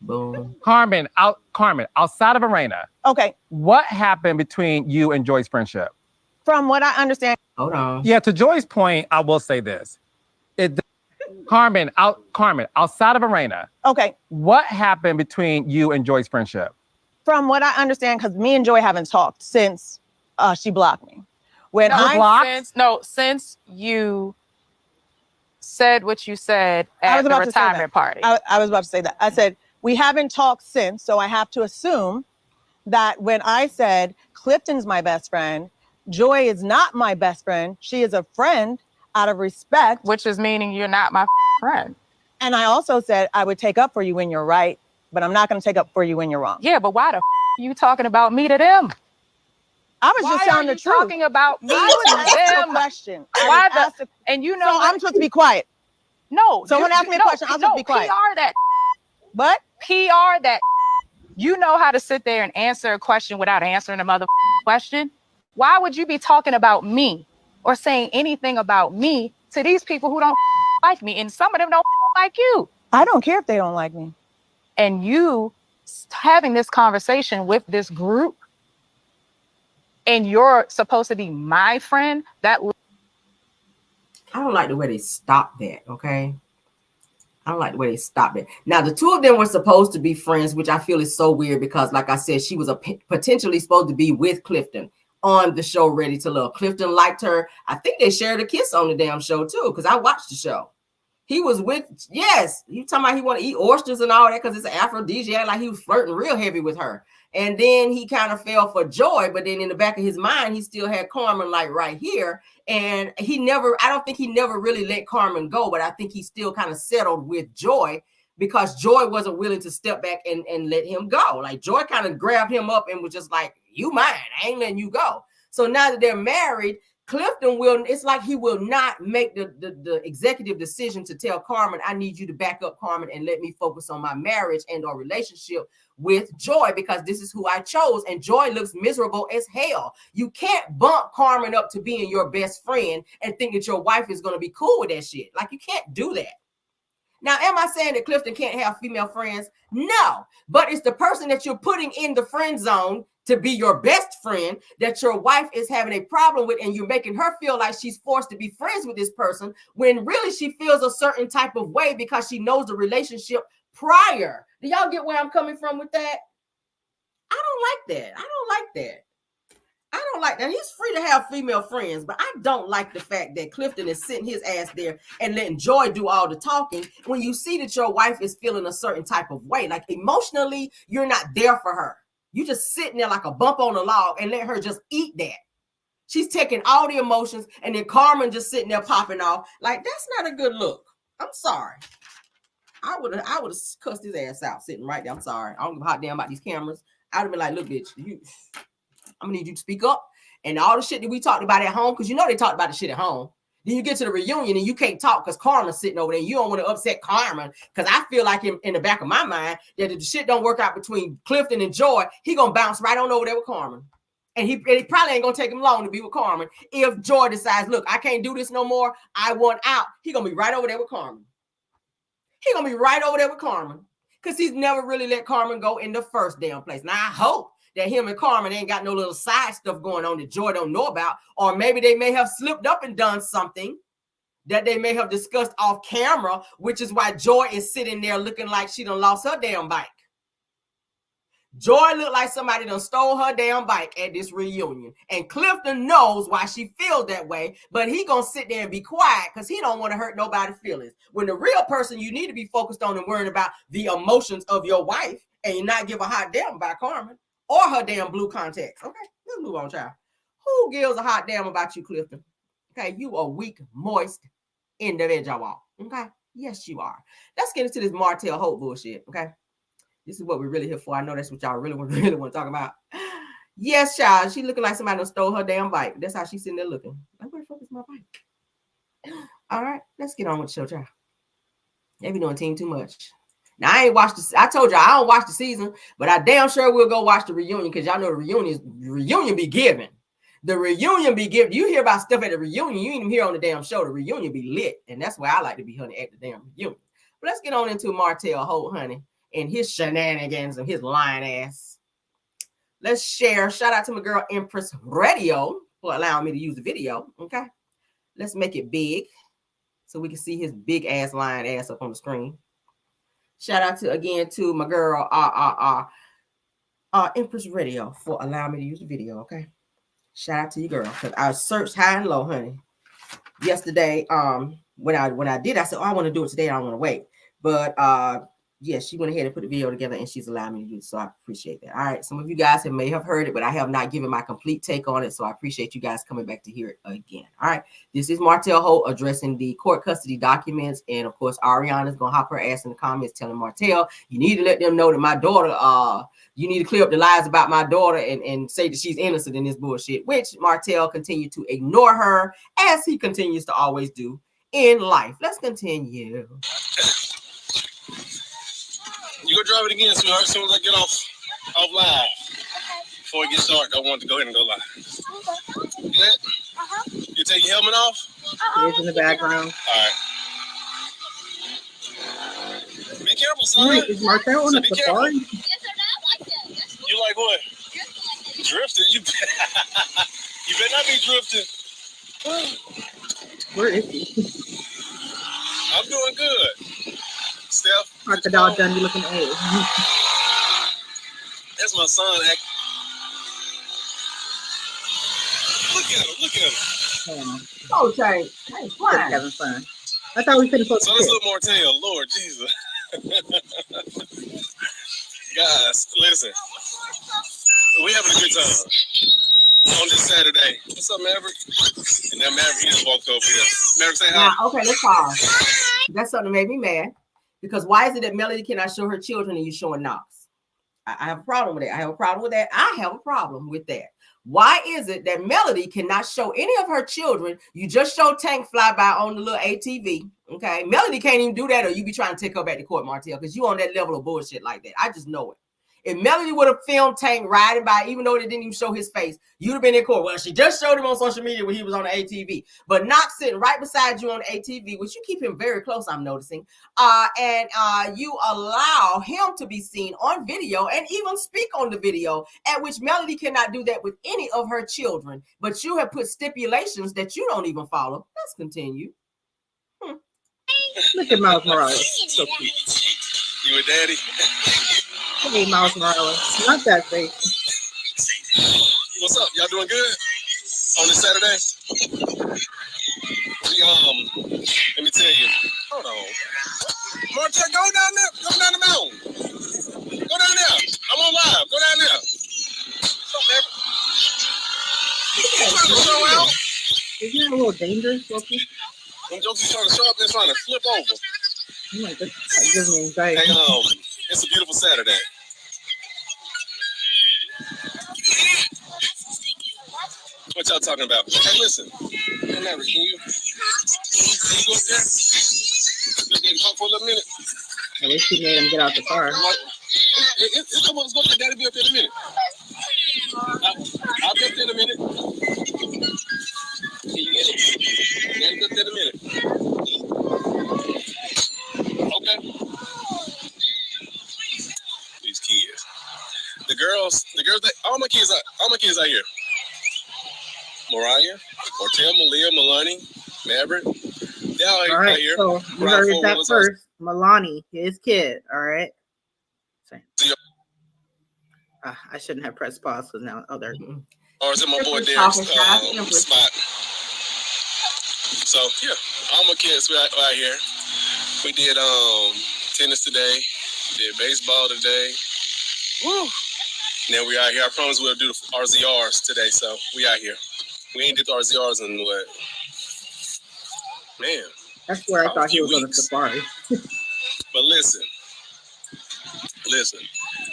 [SPEAKER 1] Boom.
[SPEAKER 12] Carmen, outside of Arena.
[SPEAKER 13] Okay.
[SPEAKER 12] What happened between you and Joy's friendship?
[SPEAKER 13] From what I understand.
[SPEAKER 1] Hold on.
[SPEAKER 12] Yeah, to Joy's point, I will say this. Carmen, outside of Arena.
[SPEAKER 13] Okay.
[SPEAKER 12] What happened between you and Joy's friendship?
[SPEAKER 13] From what I understand, because me and Joy haven't talked since she blocked me.
[SPEAKER 16] Since you said what you said at the retirement party.
[SPEAKER 13] I was about to say that. I said, we haven't talked since, so I have to assume that when I said Clifton's my best friend, Joy is not my best friend. She is a friend out of respect.
[SPEAKER 16] Which is meaning you're not my friend.
[SPEAKER 13] And I also said I would take up for you when you're right, but I'm not going to take up for you when you're wrong.
[SPEAKER 16] Yeah, but why the are you talking about me to them?
[SPEAKER 13] I was just telling the truth.
[SPEAKER 16] Talking about me
[SPEAKER 13] to them.
[SPEAKER 16] Question.
[SPEAKER 13] And you know, so I'm supposed to be quiet.
[SPEAKER 16] No.
[SPEAKER 13] Someone asked me a question. I'm supposed to be quiet.
[SPEAKER 16] PR that.
[SPEAKER 13] But
[SPEAKER 16] PR that. You know how to sit there and answer a question without answering a mother question. Why would you be talking about me or saying anything about me to these people who don't like me? And some of them don't like you.
[SPEAKER 13] I don't care if they don't like me.
[SPEAKER 16] And you having this conversation with this group and you're supposed to be my friend, that
[SPEAKER 1] I don't like the way they stopped that, okay? I don't like the way they stopped it. Now, the two of them were supposed to be friends, which I feel is so weird because, like I said, she was potentially supposed to be with Clifton on the show Ready to Love. Clifton liked her. I think they shared a kiss on the damn show, too, because I watched the show. He was with, yes, you talking about he want to eat oysters and all that because it's an aphrodisiac, like he was flirting real heavy with her. And then he kind of fell for Joy, but then in the back of his mind, he still had Carmen like right here. And I don't think he never really let Carmen go, but I think he still kind of settled with Joy because Joy wasn't willing to step back and let him go. Like Joy kind of grabbed him up and was just like, you mine, I ain't letting you go. So now that they're married, Clifton it's like he will not make the executive decision to tell Carmen, I need you to back up, Carmen, and let me focus on my marriage and or relationship with Joy because this is who I chose. And Joy looks miserable as hell. You can't bump Carmen up to being your best friend and think that your wife is going to be cool with that shit. Like you can't do that. Now, am I saying that Clifton can't have female friends? No, but it's the person that you're putting in the friend zone to be your best friend that your wife is having a problem with, and you're making her feel like she's forced to be friends with this person when really she feels a certain type of way because she knows the relationship prior. Do y'all get where I'm coming from with that? I don't like that. I don't like that. He's free to have female friends, but I don't like the fact that Clifton is sitting his ass there and letting Joy do all the talking when you see that your wife is feeling a certain type of way. Like emotionally, you're not there for her. You just sitting there like a bump on a log and let her just eat that. She's taking all the emotions and then Carmen just sitting there popping off. Like, that's not a good look. I'm sorry. I would have cussed his ass out sitting right there. I'm sorry. I don't give a hot damn about these cameras. I would have been like, look, bitch, I'm gonna need you to speak up. And all the shit that we talked about at home, because you know they talked about the shit at home. Then you get to the reunion and you can't talk because Carmen's sitting over there. You don't want to upset Carmen because I feel like in the back of my mind that if the shit don't work out between Clifton and Joy, he gonna bounce right on over there with Carmen. And he probably ain't gonna take him long to be with Carmen. If Joy decides, look, I can't do this no more, I want out, he gonna be right over there with Carmen. Because he's never really let Carmen go in the first damn place. Now I hope that him and Carmen ain't got no little side stuff going on that Joy don't know about, or maybe they may have slipped up and done something that they may have discussed off camera, which is why Joy is sitting there looking like she done lost her damn bike. Joy looked like somebody done stole her damn bike at this reunion, and Clifton knows why she feels that way, but he gonna sit there and be quiet because he don't want to hurt nobody's feelings. When the real person you need to be focused on and worrying about the emotions of your wife, and you not give a hot damn about Carmen or her damn blue contacts. Okay, let's move on, child. Who gives a hot damn about you, Clifton? Okay, you are weak, moist individual. Okay, yes, you are. Let's get into this Martel Holt bullshit. Okay, this is what we're really here for. I know that's what y'all really want to talk about. Yes, child, she looking like somebody done stole her damn bike. That's how she's sitting there looking. Like, where the fuck is my bike? All right, let's get on with the show, child. They be doing team too much. Now, I ain't watched I told you I don't watch the season, but I damn sure will go watch the reunion because y'all know the reunion be giving. The reunion be giving. You hear about stuff at the reunion, you ain't even hear on the damn show. The reunion be lit, and that's why I like to be, honey, at the damn reunion. But let's get on into Martel Holt, honey, and his shenanigans and his lying ass. Let's share. Shout out to my girl Empress Radio for allowing me to use the video, okay? Let's make it big so we can see his big ass lying ass up on the screen. Shout out to my girl Empress Radio for allowing me to use the video. Okay, shout out to you, girl, because I searched high and low, honey. Yesterday, when I did, I said, I want to do it today. I don't want to wait, but yeah, she went ahead and put the video together, and she's allowed me to do it, so I appreciate that. All right, some of you guys may have heard it, but I have not given my complete take on it, so I appreciate you guys coming back to hear it again. All right, this is Martel Holt addressing the court custody documents, and of course, Ariana's gonna hop her ass in the comments telling Martel, you need to let them know that my daughter, you need to clear up the lies about my daughter and say that she's innocent in this bullshit, which Martel continued to ignore her, as he continues to always do in life. Let's continue.
[SPEAKER 18] You go drive it again, sweetheart, as soon as I get off live. Before it gets dark, I want to go ahead and go live. You that? You take your helmet off?
[SPEAKER 1] It's in the background.
[SPEAKER 18] All right. Be careful, son.
[SPEAKER 1] Wait, is Martel on the safari?
[SPEAKER 18] You like what? Drifting? You better not be drifting.
[SPEAKER 1] Where is he?
[SPEAKER 18] I'm doing good. Steph.
[SPEAKER 1] Crocodile Dundee looking ass.
[SPEAKER 18] That's my son. Look at him.
[SPEAKER 1] Oh, Chase. Hey, fun. Having fun.
[SPEAKER 3] I thought we couldn't post.
[SPEAKER 18] So let's look Martell. Lord Jesus. Guys, listen. We having a good time on this Saturday. What's up, Maverick? And then Maverick just walked over here. Maverick, say hi.
[SPEAKER 1] Now, okay, let's pause. That's something that made me mad. Because why is it that Melody cannot show her children and you showing Knox? I have a problem with that. I have a problem with that. I have a problem with that. Why is it that Melody cannot show any of her children? You just show Tank fly by on the little ATV. Okay. Melody can't even do that, or you be trying to take her back to court, Martell, because you on that level of bullshit like that. I just know it. If Melody would have filmed Tank riding by, even though they didn't even show his face, you'd have been in court. Well, she just showed him on social media when he was on the ATV. But Knox sitting right beside you on the ATV, which you keep him very close, I'm noticing. And you allow him to be seen on video and even speak on the video, at which Melody cannot do that with any of her children. But you have put stipulations that you don't even follow. Let's continue.
[SPEAKER 3] Look at Miles Morales. So cute.
[SPEAKER 18] You with Daddy?
[SPEAKER 3] Hey, Miles Morales. Not that face.
[SPEAKER 18] What's up? Y'all doing good on this Saturday? Let me tell you. Hold on. Martell, go down there. Go down the mountain. Go down there. I'm on live. Go down there. What's up, man? Trying to show out.
[SPEAKER 3] Isn't that a little dangerous, Loki?
[SPEAKER 18] Them jokes trying to show up, they're trying to flip over.
[SPEAKER 3] Oh my God. That gives me anxiety.
[SPEAKER 18] Hey, it's a beautiful Saturday. What y'all talking about? Hey, listen. Hey, Maverick, can you go up there? Just get talk for a little minute.
[SPEAKER 3] I wish she made him get out the car.
[SPEAKER 18] Come on, let's go. Daddy be up there in a minute. I'll be up there in a minute. Can you get it? Daddy be up there in a minute. Okay. These kids. The girls, all my kids out here. Mariah, Martell, Malia, Milani, Maverick. They're all
[SPEAKER 3] All right,
[SPEAKER 18] out here.
[SPEAKER 3] so you heard that first. Milani, his kid. All right. I shouldn't have pressed pause because now other.
[SPEAKER 18] Or is it my boy Derek's spot? So yeah, all my kids were out here. We did tennis today. Did baseball today. Woo! Now we out here. I promise we'll do the RZRs today. So we out here. We ain't did the RZRs in what? Man.
[SPEAKER 3] That's where I thought he was on a safari.
[SPEAKER 18] But listen.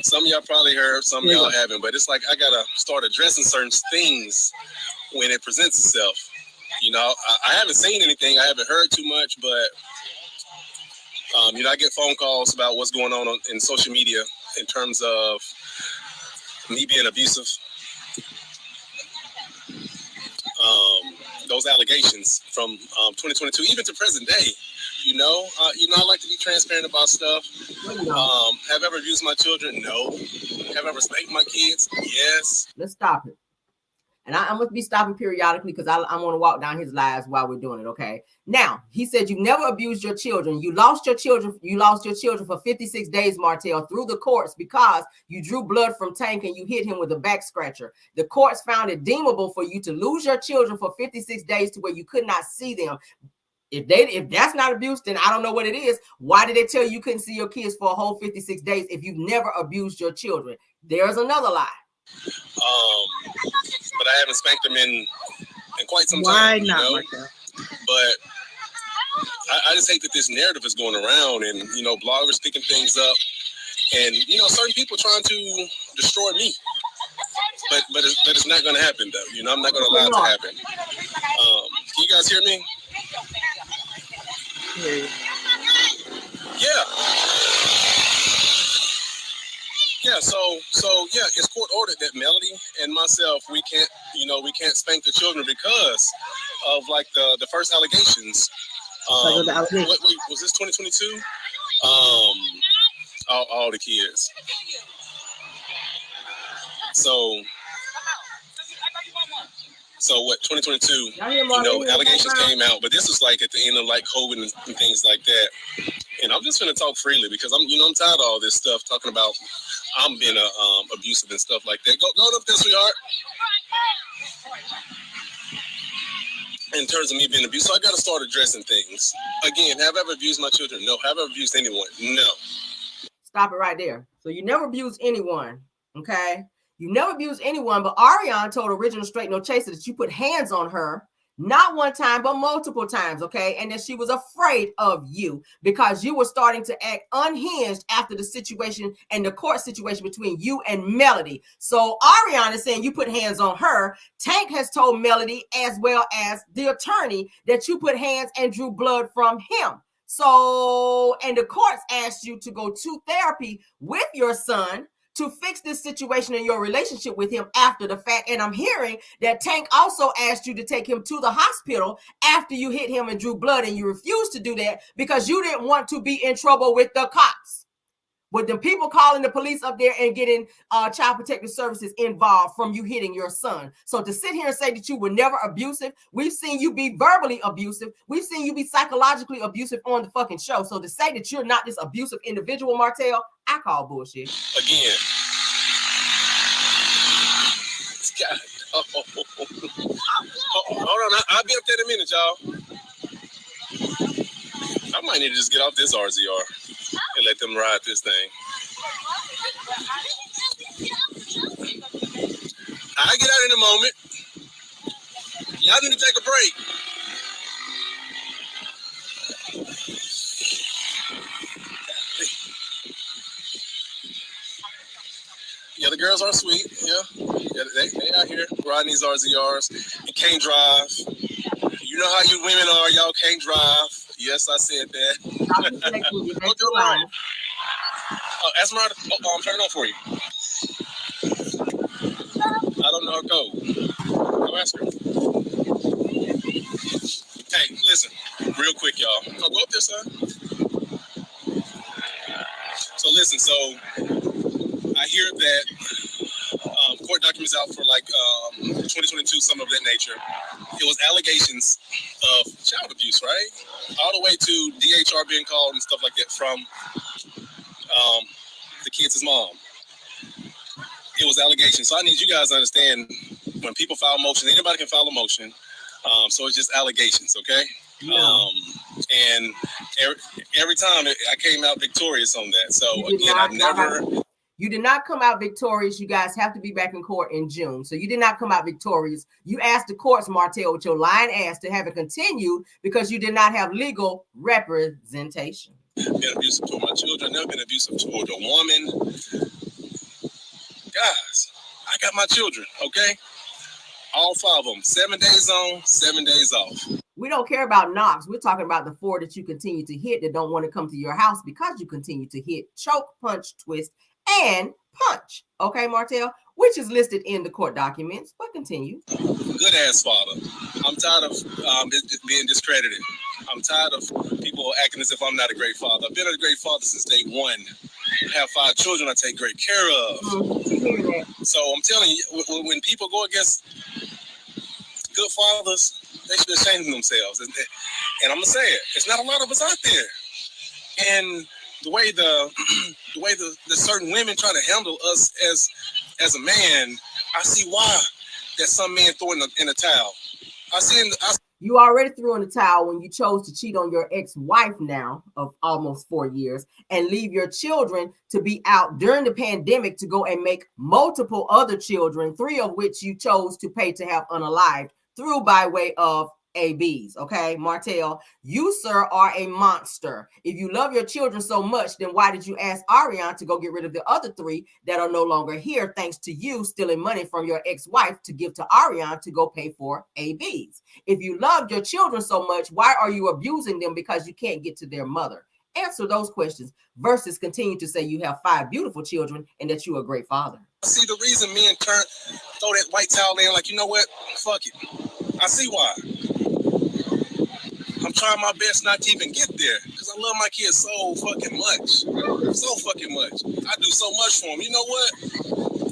[SPEAKER 18] Some of y'all probably heard, some of y'all haven't, but it's like I gotta start addressing certain things when it presents itself. You know, I haven't seen anything, I haven't heard too much, but you know, I get phone calls about what's going on in social media in terms of me being abusive. Those allegations from 2022, even to present day. You know, I like to be transparent about stuff. Have I ever abused my children? No. Have I ever spanked my kids? Yes.
[SPEAKER 1] Let's stop it. And I'm going to be stopping periodically because I want to walk down his lives while we're doing it, okay? Now, he said you never abused your children. You lost your children for 56 days, Martell, through the courts because you drew blood from Tank and you hit him with a back scratcher. The courts found it deemable for you to lose your children for 56 days to where you could not see them. If that's not abuse, then I don't know what it is. Why did they tell you couldn't see your kids for a whole 56 days if you've never abused your children? There's another lie.
[SPEAKER 18] But I haven't spanked them in quite some time.
[SPEAKER 3] Why not, Martell?
[SPEAKER 18] But I just hate that this narrative is going around and, you know, bloggers picking things up and, you know, certain people trying to destroy me. But it's not going to happen, though. You know, I'm not going to allow it to happen. Can you guys hear me? Yeah, so yeah, it's court ordered that Melody and myself, we can't spank the children because of like the first allegations. Wait, was this 2022? All the kids. So what, 2022, allegations came out, but this was like at the end of like COVID and things like that. And I'm just gonna talk freely because I'm tired of all this stuff talking about I'm being abusive and stuff like that. Go up there, sweetheart. in terms of me being abused. So I got to start addressing things. Again, have I ever abused my children? No. Have I ever abused anyone? No.
[SPEAKER 1] Stop it right there. So you never abused anyone, okay? You never abused anyone, but Ariana told Original Straight No Chaser that you put hands on her, not one time, but multiple times, okay? And that she was afraid of you because you were starting to act unhinged after the situation and the court situation between you and Melody. So Ariana is saying you put hands on her. Tank has told Melody, as well as the attorney, that you put hands and drew blood from him. So, and the courts asked you to go to therapy with your son to fix this situation in your relationship with him after the fact. And I'm hearing that Tank also asked you to take him to the hospital after you hit him and drew blood, and you refused to do that because you didn't want to be in trouble with the cops. With the people calling the police up there and getting child protective services involved from you hitting your son. So to sit here and say that you were never abusive, we've seen you be verbally abusive. We've seen you be psychologically abusive on the fucking show. So to say that you're not this abusive individual, Martell, I call bullshit.
[SPEAKER 18] Again. God. Hold on. I'll be up there in a minute, y'all. I might need to just get off this RZR and let them ride this thing. I'll get out in a moment. Y'all need to take a break. Yeah, the girls are sweet. Yeah, they out here riding these RZRs. You can't drive. You know how you women are. Y'all can't drive. Yes, I said that. Go to the line. Esmeralda, I'm turning on for you. I don't know her code. Go ask her. Hey, listen, real quick, y'all. Oh, go up there, son. So listen, so I hear that court documents out for like 2022, some of that nature. It was allegations of child abuse, right? All the way to DHR being called and stuff like that from the kids' mom. It was allegations. So I need you guys to understand when people file motions, anybody can file a motion. So it's just allegations, okay? Yeah. And every time I came out victorious on that. So again,
[SPEAKER 1] you did not come out victorious. You guys have to be back in court in June. So you did not come out victorious. You asked the courts, Martell, with your lying ass to have it continued because you did not have legal representation.
[SPEAKER 18] Been abusive toward my children. Never been abusive toward a woman. Guys, I got my children, okay? All 5 of them. 7 days on, 7 days off.
[SPEAKER 1] We don't care about Knox. We're talking about the 4 that you continue to hit that don't want to come to your house because you continue to hit, choke, punch, twist, and punch. Okay, Martell? Which is listed in the court documents, but continue.
[SPEAKER 18] Good ass father. I'm tired of being discredited. I'm tired of people acting as if I'm not a great father. I've been a great father since day one. I have 5 children I take great care of. So I'm telling you, when people go against good fathers, they should shame themselves. And I'm gonna say it. It's not a lot of us out there. And the way the certain women try to handle us as a man, I see why that some men throw in the towel.
[SPEAKER 1] You already threw in the towel when you chose to cheat on your ex-wife now of almost 4 years and leave your children to be out during the pandemic to go and make multiple other children, 3 of which you chose to pay to have unalived through by way of ABs. Okay, Martell, you, sir, are a monster. If you love your children so much, then why did you ask Ariana to go get rid of the other 3 that are no longer here thanks to you stealing money from your ex-wife to give to Ariana to go pay for ABs? If you loved your children so much, why are you abusing them because you can't get to their mother? Answer those questions versus continue to say you have 5 beautiful children and that you're a great father.
[SPEAKER 18] I see the reason men throw that white towel in, like, you know what? Fuck it. I see why. I'm trying my best not to even get there because I love my kids so fucking much. So fucking much. I do so much for them. You know what?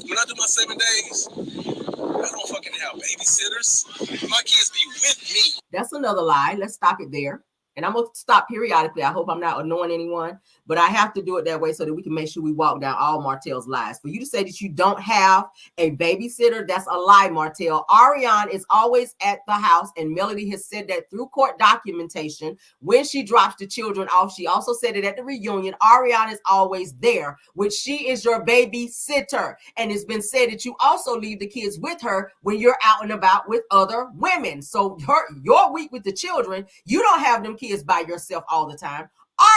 [SPEAKER 18] When I do my 7 days, I don't fucking have babysitters. My kids be with me.
[SPEAKER 1] That's another lie. Let's stop it there. and I'm going to stop periodically. I hope I'm not annoying anyone, but I have to do it that way so that we can make sure we walk down all Martell's lives. For you to say that you don't have a babysitter, that's a lie, Martel. Ariane is always at the house, and Melody has said that through court documentation. When she drops the children off, she also said it at the reunion. Ariane is always there, which she is your babysitter. And it's been said that you also leave the kids with her when you're out and about with other women. So your week with the children, you don't have them kids by yourself all the time.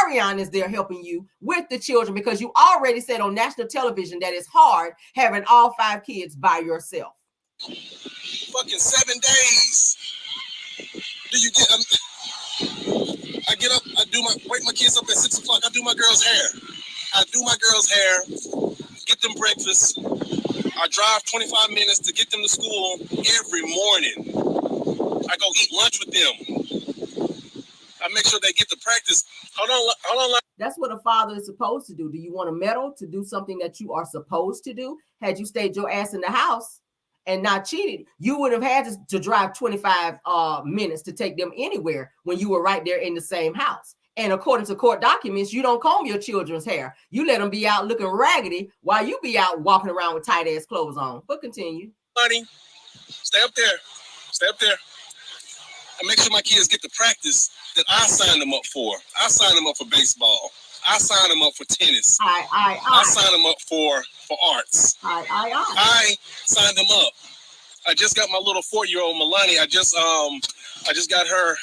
[SPEAKER 1] Ariane is there helping you with the children because you already said on national television that it's hard having all 5 kids by yourself.
[SPEAKER 18] Fucking 7 days. Do you get? I get up. Wake my kids up at 6 o'clock. I do my girl's hair. Get them breakfast. I drive 25 minutes to get them to school every morning. I go eat lunch with them. I make sure they get to practice. Hold on.
[SPEAKER 1] That's what a father is supposed to do. Do you want a medal to do something that you are supposed to do? Had you stayed your ass in the house and not cheated, you would have had to drive 25 minutes to take them anywhere when you were right there in the same house. And according to court documents, you don't comb your children's hair. You let them be out looking raggedy while you be out walking around with tight ass clothes on. But continue.
[SPEAKER 18] Honey, stay up there. I make sure my kids get the practice that I signed them up for. I signed them up for baseball. I signed them up for tennis. I signed them up for arts. I signed them up. I just got my little 4-year-old Milani. I just got her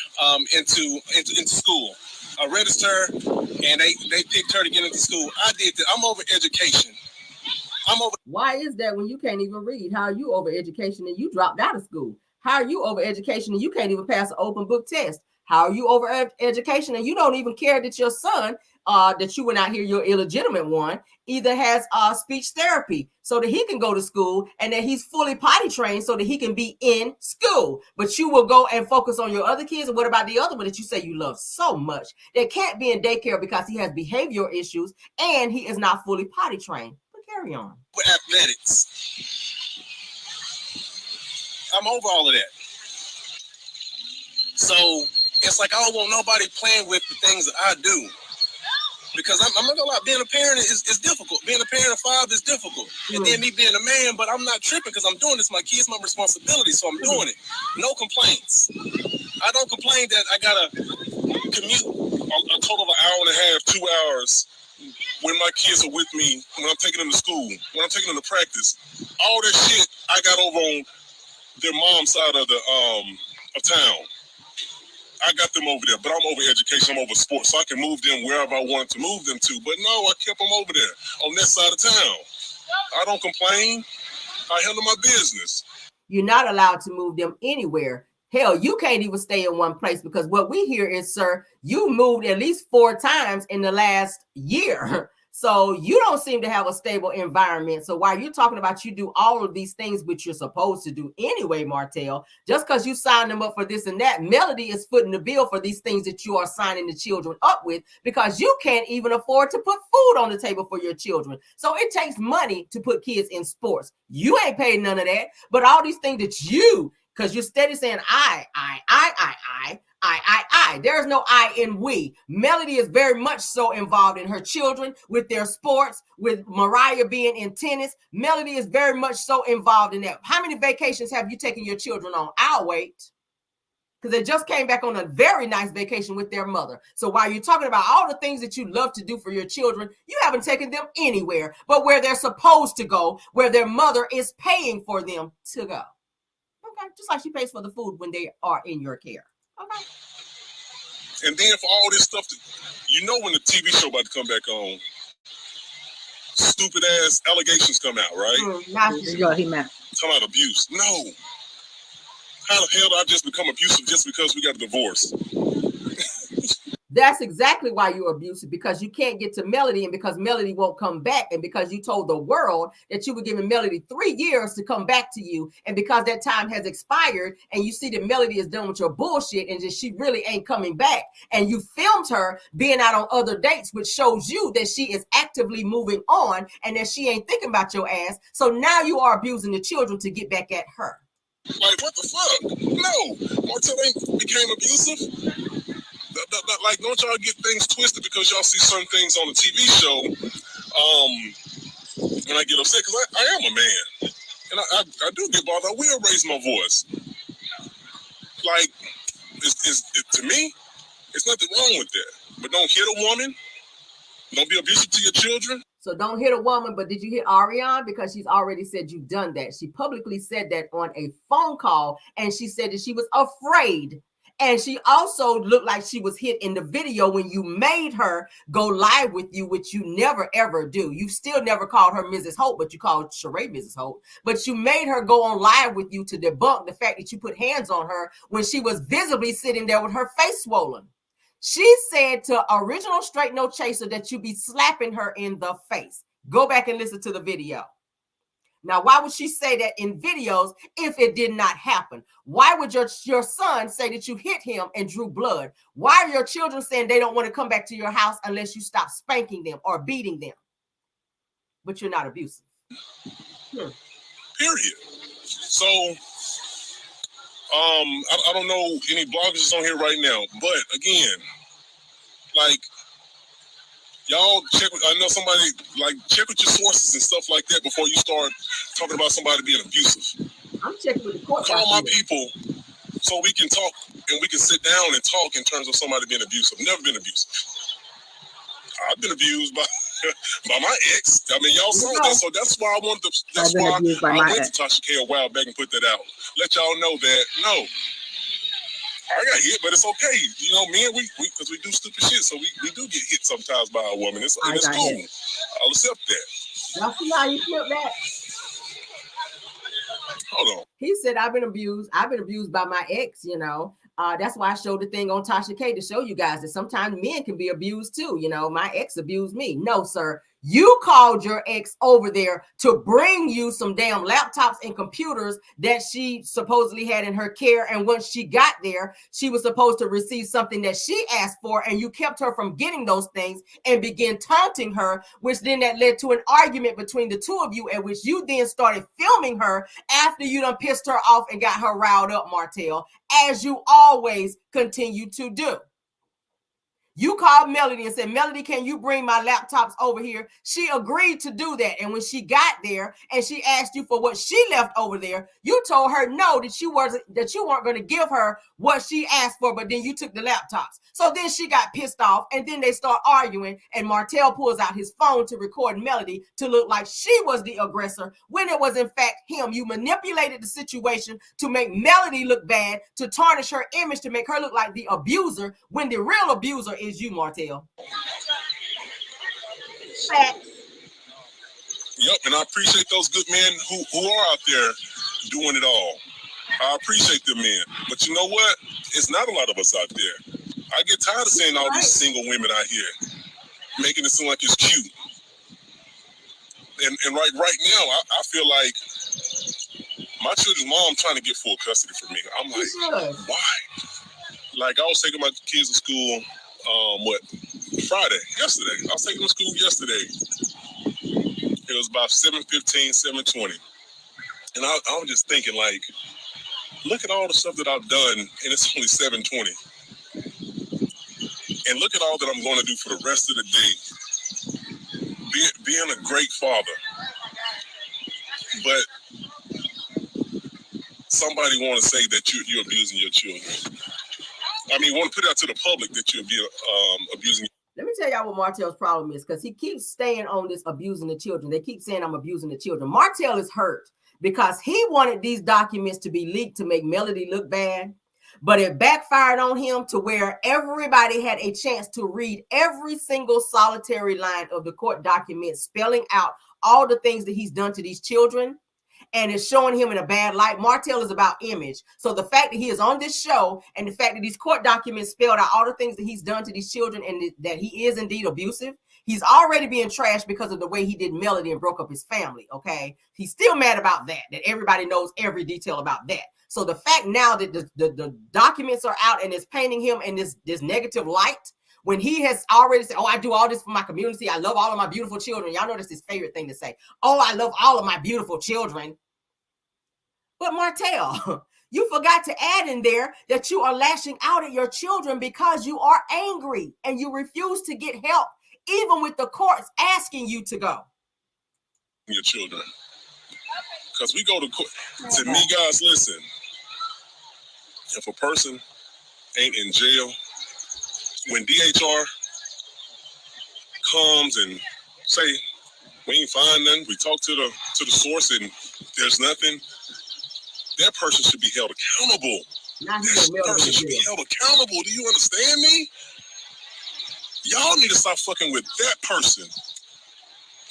[SPEAKER 18] into school. I registered and they picked her to get into school. I did that. I'm over education.
[SPEAKER 1] Why is that when you can't even read? How are you over education and you dropped out of school? How are you over education and you can't even pass an open book test? How are you over education and you don't even care that your son, that you went out here, your illegitimate one, either has speech therapy so that he can go to school and that he's fully potty trained so that he can be in school. But you will go and focus on your other kids. And what about the other one that you say you love so much that can't be in daycare because he has behavioral issues and he is not fully potty trained? But carry on.
[SPEAKER 18] Athletics. I'm over all of that. So it's like I don't want nobody playing with the things that I do. Because I'm not gonna lie, being a parent is difficult. Being a parent of 5 is difficult. And then me being a man, but I'm not tripping because I'm doing this. My kids, my responsibility, so I'm doing it. No complaints. I don't complain that I gotta commute a total of an hour and a half, 2 hours when my kids are with me, when I'm taking them to school, when I'm taking them to practice. All that shit I got over on their mom's side of the of town. I got them over there, but I'm over education, I'm over sports, so I can move them wherever I want to move them to. But no, I kept them over there on that side of town. I don't complain. I handle my business.
[SPEAKER 1] You're not allowed to move them anywhere. Hell, you can't even stay in one place because what we hear is, sir, you moved at least 4 times in the last year. So you don't seem to have a stable environment. So while you're talking about you do all of these things which you're supposed to do anyway, Martell, just because you signed them up for this and that, Melody is footing the bill for these things that you are signing the children up with because you can't even afford to put food on the table for your children. So it takes money to put kids in sports. You ain't paid none of that, but all these things that you, because you're steady saying I. There's no I in we. Melody is very much so involved in her children with their sports, with Mariah being in tennis. Melody is very much so involved in that. How many vacations have you taken your children on? I'll wait. Because they just came back on a very nice vacation with their mother. So while you're talking about all the things that you love to do for your children, you haven't taken them anywhere but where they're supposed to go, where their mother is paying for them to go. Okay, just like she pays for the food when they are in your care. Okay.
[SPEAKER 18] And then for all this stuff, you know when the TV show about to come back on, stupid ass allegations come out, right?
[SPEAKER 3] He meant.
[SPEAKER 18] Talking about abuse. No. How the hell did I just become abusive just because we got a divorce?
[SPEAKER 1] That's exactly why you're abusive, because you can't get to Melody and because Melody won't come back and because you told the world that you were giving Melody 3 years to come back to you. And because that time has expired and you see that Melody is done with your bullshit and that she really ain't coming back. And you filmed her being out on other dates, which shows you that she is actively moving on and that she ain't thinking about your ass. So now you are abusing the children to get back at her.
[SPEAKER 18] Like, what the fuck? No, Martell ain't became abusive. like, don't y'all get things twisted because y'all see certain things on the TV show. When I get upset, because I am a man, and I do get bothered. I will raise my voice. Like, to me, it's nothing wrong with that. But don't hit a woman. Don't be abusive to your children.
[SPEAKER 1] So don't hit a woman, but did you hit Ariane? Because she's already said you've done that. She publicly said that on a phone call, and she said that she was afraid. And she also looked like she was hit in the video when you made her go live with you, which you never, ever do. You still never called her Mrs. Holt, but you called Sheree Mrs. Holt. But you made her go on live with you to debunk the fact that you put hands on her when she was visibly sitting there with her face swollen. She said to Original Straight No Chaser that you be slapping her in the face. Go back and listen to the video. Now, why would she say that in videos if it did not happen? Why would your son say that you hit him and drew blood? Why are your children saying they don't want to come back to your house unless you stop spanking them or beating them? But you're not abusive.
[SPEAKER 18] Period. So, I don't know any bloggers on here right now, but again, like, y'all check with, I know somebody, like, check with your sources and stuff like that before you start talking about somebody being abusive.
[SPEAKER 1] I'm checking with the court.
[SPEAKER 18] Call my people so we can talk and we can sit down and talk in terms of somebody being abusive. Never been abusive. I've been abused by my ex. I mean, y'all saw that, so that's why I wanted to. That's why I went to Tasha K a while back and put that out. Let y'all know that no, I got hit, but it's okay. You know, men, we because we do stupid shit, so we do get hit sometimes by a woman. It's cool. I'll accept that.
[SPEAKER 1] Y'all see how you flip that?
[SPEAKER 18] Hold on.
[SPEAKER 1] He said, I've been abused. I've been abused by my ex, you know. That's why I showed the thing on Tasha K to show you guys that sometimes men can be abused too. You know, my ex abused me. No, sir. You called your ex over there to bring you some damn laptops and computers that she supposedly had in her care. And once she got there, she was supposed to receive something that she asked for. And you kept her from getting those things and began taunting her, which then that led to an argument between the two of you, at which you then started filming her after you done pissed her off and got her riled up, Martell, as you always continue to do. You called Melody and said, Melody, can you bring my laptops over here? She agreed to do that. And when she got there and she asked you for what she left over there, you told her no, that you weren't going to give her what she asked for, but then you took the laptops. So then she got pissed off, and then they start arguing, and Martell pulls out his phone to record Melody to look like she was the aggressor when it was in fact him. You manipulated the situation to make Melody look bad, to tarnish her image, to make her look like the abuser, when the real abuser is you, Martell. Facts.
[SPEAKER 18] Yep, and I appreciate those good men who are out there doing it all. I appreciate them men. But you know what? It's not a lot of us out there. I get tired of seeing all these single women out here making it seem like it's cute. And right now, I feel like my children's mom trying to get full custody for me. I'm like, why? Like, I was taking my kids to school, yesterday. I was taking them to school yesterday. It was about 7:15, 7:20. And I was just thinking, like, look at all the stuff that I've done, and it's only 7:20. And look at all that I'm going to do for the rest of the day. Being a great father. But somebody want to say that you're abusing your children. I mean, want to put it out to the public that you're abusing.
[SPEAKER 1] Let me tell y'all what Martell's problem is, because he keeps staying on this abusing the children. They keep saying I'm abusing the children. Martell is hurt because he wanted these documents to be leaked to make Melody look bad. But it backfired on him to where everybody had a chance to read every single solitary line of the court document, spelling out all the things that he's done to these children. And it's showing him in a bad light. Martell is about image. So the fact that he is on this show and the fact that these court documents spelled out all the things that he's done to these children and that he is indeed abusive, he's already being trashed because of the way he did Melody and broke up his family, okay? He's still mad about that everybody knows every detail about that. So the fact now that the documents are out and it's painting him in this negative light, when he has already said, oh, I do all this for my community. I love all of my beautiful children. Y'all know that's his favorite thing to say. Oh, I love all of my beautiful children. But Martell, You forgot to add in there that you are lashing out at your children because you are angry and you refuse to get help, even with the courts asking you to go.
[SPEAKER 18] Your children. Because we go to court. To me, guys, listen. If a person ain't in jail, when DHR comes and say, we ain't find nothing, we talk to the source and there's nothing, that person should be held accountable. That person should be held accountable. Do you understand me? Y'all need to stop fucking with that person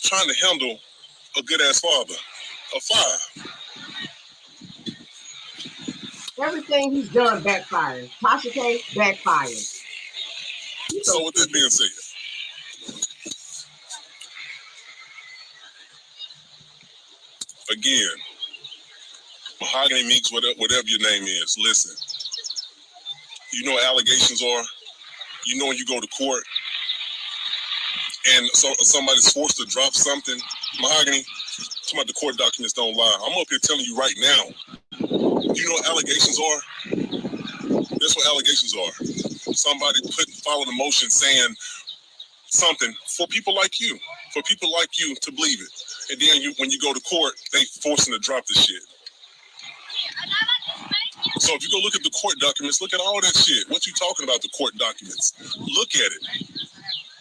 [SPEAKER 18] trying to handle a good-ass father, a 5.
[SPEAKER 1] Everything he's done backfires. Tasha K backfires.
[SPEAKER 18] So with that being said, again, Mahogany Meeks, whatever your name is, listen. You know what allegations are. You know when you go to court and somebody's forced to drop something. Mahogany, talking about the court documents don't lie. I'm up here telling you right now. You know what allegations are? That's what allegations are. Somebody followed a motion saying something for people like you to believe it. And then when you go to court, they forcing to drop the shit. So if you go look at the court documents, look at all that shit. What you talking about, the court documents? Look at it.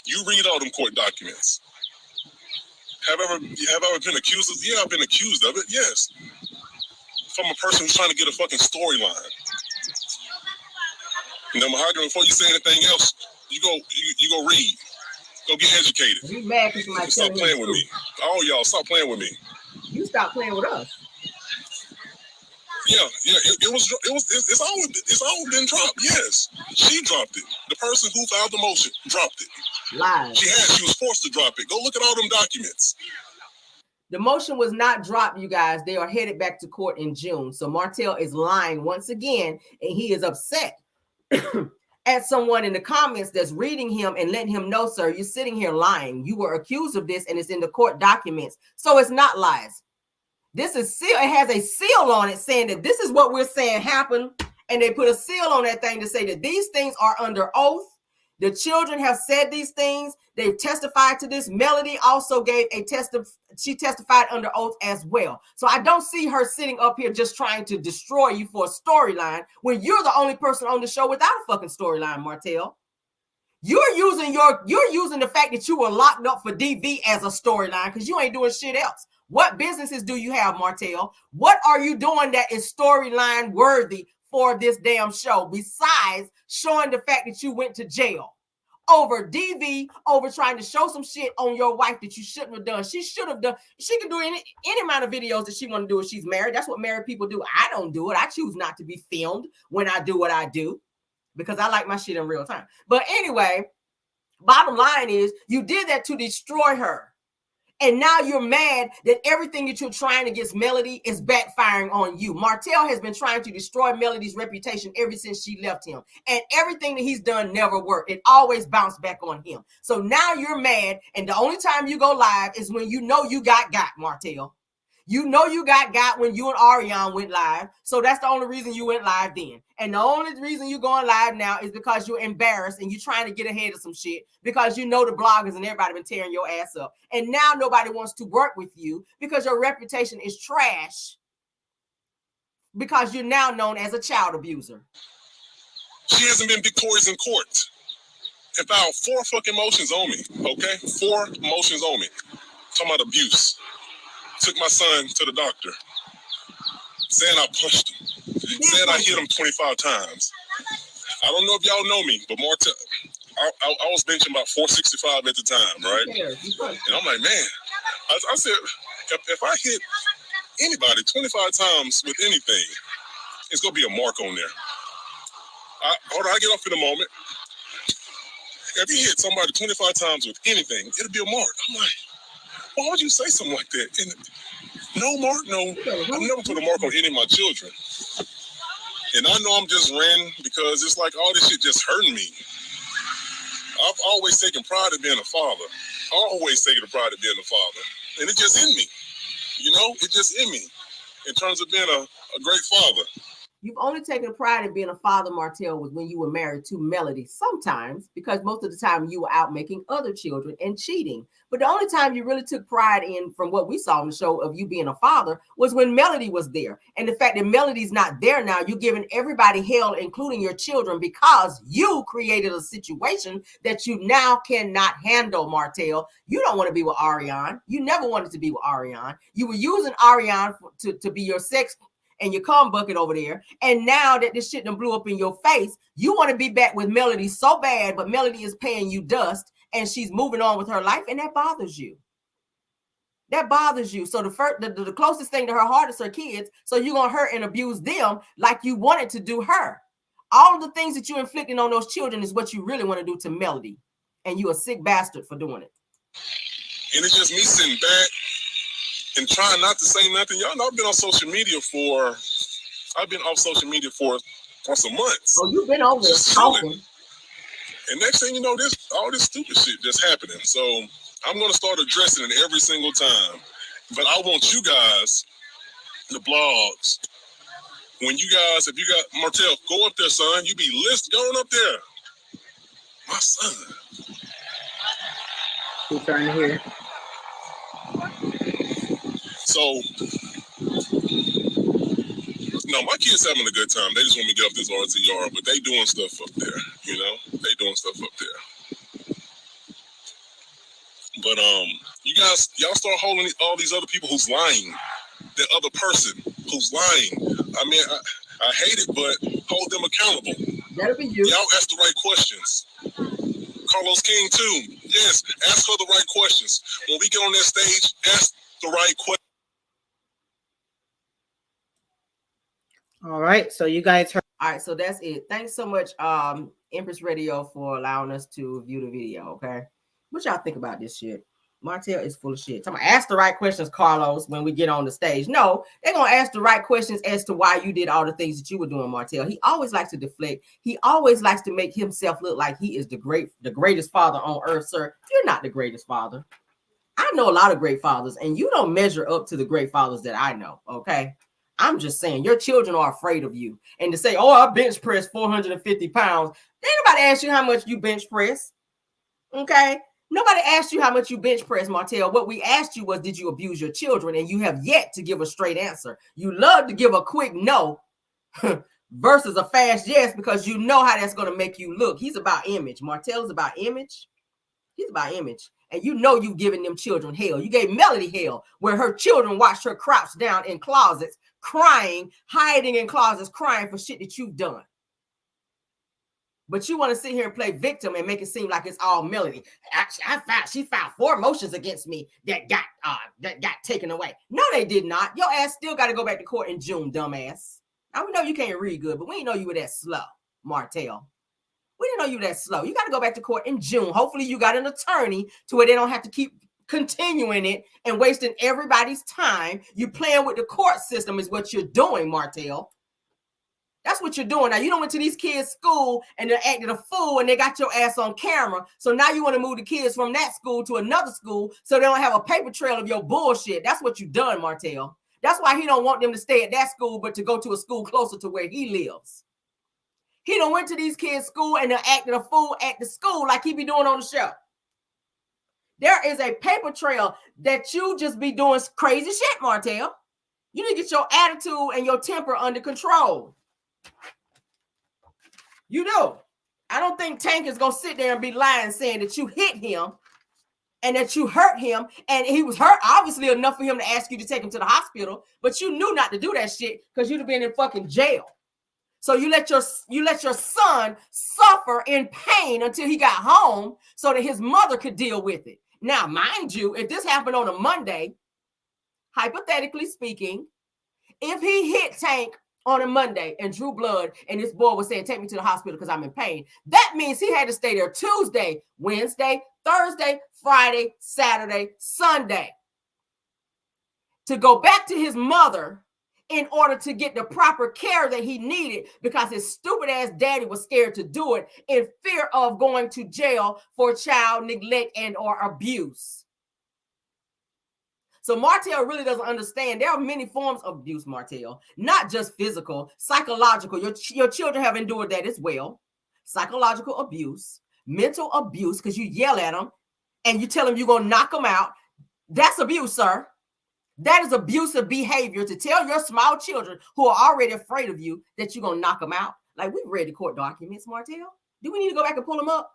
[SPEAKER 18] You read all them court documents. Have I ever been accused of? Yeah, I've been accused of it, yes. From a person who's trying to get a fucking storyline. Now, Mahogany, before you say anything else, you go read. Go get educated.
[SPEAKER 1] You mad because somebody
[SPEAKER 18] stop playing with me. All y'all, stop playing with me.
[SPEAKER 1] You stop playing with us.
[SPEAKER 18] Yeah, it's all been dropped. Yes, she dropped it. The person who filed the motion dropped it.
[SPEAKER 1] Lies.
[SPEAKER 18] She was forced to drop it. Go look at all them documents.
[SPEAKER 1] The motion was not dropped, you guys. They are headed back to court in June. So Martell is lying once again, and he is upset at someone in the comments that's reading him and letting him know, sir, you're sitting here lying. You were accused of this, and it's in the court documents. So it's not lies. This is seal. It has a seal on it saying that this is what we're saying happened. And they put a seal on that thing to say that these things are under oath. The children have said these things. They've testified to this. Melody also gave a she testified under oath as well. So I don't see her sitting up here just trying to destroy you for a storyline when you're the only person on the show without a fucking storyline, Martell. You're using the fact that you were locked up for DV as a storyline because you ain't doing shit else. What businesses do you have, Martell? What are you doing that is storyline worthy for this damn show besides showing the fact that you went to jail over DV, over trying to show some shit on your wife that you shouldn't have done? She should have done. She can do any amount of videos that she want to do if she's married. That's what married people do. I don't do it. I choose not to be filmed when I do what I do because I like my shit in real time. But anyway, bottom line is you did that to destroy her. And now you're mad that everything that you're trying against Melody is backfiring on you. Martell has been trying to destroy Melody's reputation ever since she left him. And everything that he's done never worked. It always bounced back on him. So now you're mad. And the only time you go live is when you know you got, Martell. You know you got when you and Ariane went live. So that's the only reason you went live then. And the only reason you're going live now is because you're embarrassed and you're trying to get ahead of some shit because you know the bloggers and everybody been tearing your ass up. And now nobody wants to work with you because your reputation is trash because you're now known as a child abuser.
[SPEAKER 18] She hasn't been victorious in court and filed 4 fucking motions on me, okay? 4 motions on me. Talking about abuse. Took my son to the doctor. Saying I punched him. Said I hit him 25 times. I don't know if y'all know me, but Martell, I was benching about 465 at the time, right? And I'm like, man, I said, if I hit anybody 25 times with anything, it's going to be a mark on there. Hold on, I get off in a moment. If you hit somebody 25 times with anything, it'll be a mark. I'm like, why would you say something like that? And no mark, no. I've never put a mark on any of my children. And I know I'm just ranting because it's like all this shit just hurting me. I've always taken pride in being a father. Always taken pride in being a father. And it's just in me. You know, it's just in me. In terms of being a great father.
[SPEAKER 1] You've only taken pride in being a father, Martell, was when you were married to Melody. Sometimes, because most of the time you were out making other children and cheating. But the only time you really took pride in, from what we saw on the show, of you being a father was when Melody was there. And the fact that Melody's not there now, you're giving everybody hell, including your children, because you created a situation that you now cannot handle, Martell. You don't want to be with Ariane. You never wanted to be with Ariane. You were using Ariane to be your sex and your cum bucket over there. And now that this shit done blew up in your face, you want to be back with Melody so bad, but Melody is paying you dust and she's moving on with her life, and that bothers you. That bothers you. So the closest thing to her heart is her kids. So you're going to hurt and abuse them like you wanted to do her. All of the things that you're inflicting on those children is what you really want to do to Melody. And you're a sick bastard for doing it.
[SPEAKER 18] And it's just me sitting back and trying not to say nothing. Y'all know I've been off social media for some months.
[SPEAKER 1] Oh, you've been over there talking.
[SPEAKER 18] And next thing you know, all this stupid shit just happening. So I'm gonna start addressing it every single time. But I want you guys, the blogs, if you got Martell, go up there, son. You be going up there. My son.
[SPEAKER 1] Who's trying to hear?
[SPEAKER 18] So, no, my kids having a good time. They just want me to get up this RTR, but they doing stuff up there, you know? They doing stuff up there. But y'all start holding all these other people who's lying. The other person who's lying. I mean, I hate it, but hold them accountable.
[SPEAKER 1] That'll be you.
[SPEAKER 18] Y'all ask the right questions. Carlos King too. Yes, ask her the right questions. When we get on that stage, ask the right questions.
[SPEAKER 19] All right, so you guys heard.
[SPEAKER 1] All right, so that's it. Thanks so much, Empress Radio, for allowing us to view the video. Okay, what y'all think about this shit? Martell is full of shit. So I'm gonna ask the right questions, Carlos, when we get on the stage. No, they're gonna ask the right questions as to why you did all the things that you were doing, Martell. He always likes to deflect. He always likes to make himself look like he is the greatest father on earth, sir. You're not the greatest father. I know a lot of great fathers, and you don't measure up to the great fathers that I know. Okay. I'm just saying, your children are afraid of you. And to say, oh, I bench press 450 pounds. Ain't nobody asked you how much you bench press. Okay? Nobody asked you how much you bench press, Martell. What we asked you was, did you abuse your children? And you have yet to give a straight answer. You love to give a quick no versus a fast yes, because you know how that's going to make you look. He's about image. Martell is about image. He's about image. And you know you've given them children hell. You gave Melody hell, where her children watched her crouch down in closets, crying, hiding in closets, crying for shit that you've done. But you want to sit here and play victim and make it seem like it's all Melody. She filed 4 motions against me that got taken away. No, they did not. Your ass still got to go back to court in June, dumbass. Now we know you can't read good, but we didn't know you were that slow, Martell. We didn't know you were that slow. You got to go back to court in June. Hopefully you got an attorney to where they don't have to keep continuing it and wasting everybody's time. You playing with the court system is what you're doing, Martell. That's what you're doing. Now, you done went to these kids' school and they're acting a fool and they got your ass on camera. So now you want to move the kids from that school to another school so they don't have a paper trail of your bullshit. That's what you've done, Martell. That's why he don't want them to stay at that school, but to go to a school closer to where he lives. He done went to these kids' school and they're acting a fool at the school like he be doing on the show. There is a paper trail that you just be doing crazy shit, Martell. You need to get your attitude and your temper under control. You do. I don't think Tank is going to sit there and be lying saying that you hit him and that you hurt him. And he was hurt, obviously, enough for him to ask you to take him to the hospital. But you knew not to do that shit because you'd have been in fucking jail. So you let your son suffer in pain until he got home so that his mother could deal with it. Now, mind you, if this happened on a Monday, hypothetically speaking, if he hit Tank on a Monday and drew blood and this boy was saying, take me to the hospital because I'm in pain, that means he had to stay there Tuesday, Wednesday, Thursday, Friday, Saturday, Sunday to go back to his mother in order to get the proper care that he needed because his stupid ass daddy was scared to do it in fear of going to jail for child neglect and or abuse. So Martell really doesn't understand. There are many forms of abuse, Martell, not just physical, psychological. Your children have endured that as well. Psychological abuse, mental abuse, because you yell at them and you tell them you're going to knock them out. That's abuse, sir. That is abusive behavior to tell your small children who are already afraid of you that you're going to knock them out. Like, we've read the court documents, Martell. Do we need to go back and pull them up?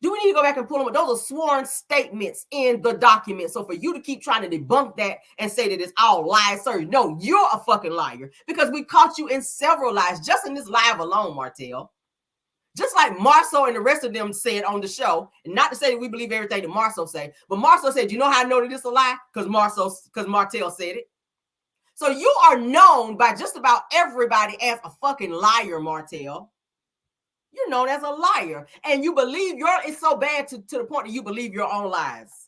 [SPEAKER 1] Do we need to go back and pull them up? Those are sworn statements in the document. So for you to keep trying to debunk that and say that it's all lies, sir, no, you're a fucking liar, because we caught you in several lies just in this live alone, Martell. Just like Marceau and the rest of them said on the show, and not to say that we believe everything that Marceau say, but Marceau said, you know how I know that it's a lie? Because Martell said it. So you are known by just about everybody as a fucking liar, Martell. You're known as a liar. And you believe it's so bad to the point that you believe your own lies.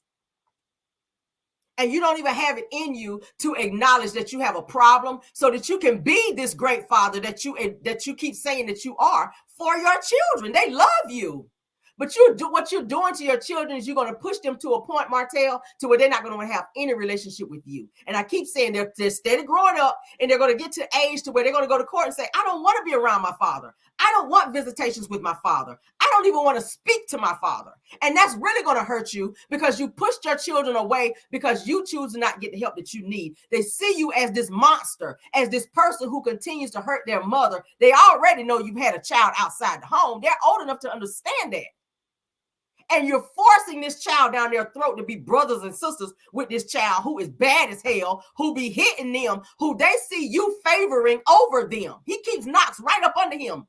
[SPEAKER 1] And you don't even have it in you to acknowledge that you have a problem so that you can be this great father that you keep saying that you are for your children. They love you. But what you're doing to your children is you're going to push them to a point, Martell, to where they're not going to have any relationship with you. And I keep saying they're steady growing up, and they're going to get to age to where they're going to go to court and say, I don't want to be around my father. I don't want visitations with my father. I don't even want to speak to my father. And that's really going to hurt you because you pushed your children away because you choose to not get the help that you need. They see you as this monster, as this person who continues to hurt their mother. They already know you've had a child outside the home. They're old enough to understand that. And you're forcing this child down their throat to be brothers and sisters with this child who is bad as hell, who be hitting them, who they see you favoring over them. He keeps Knox right up under him.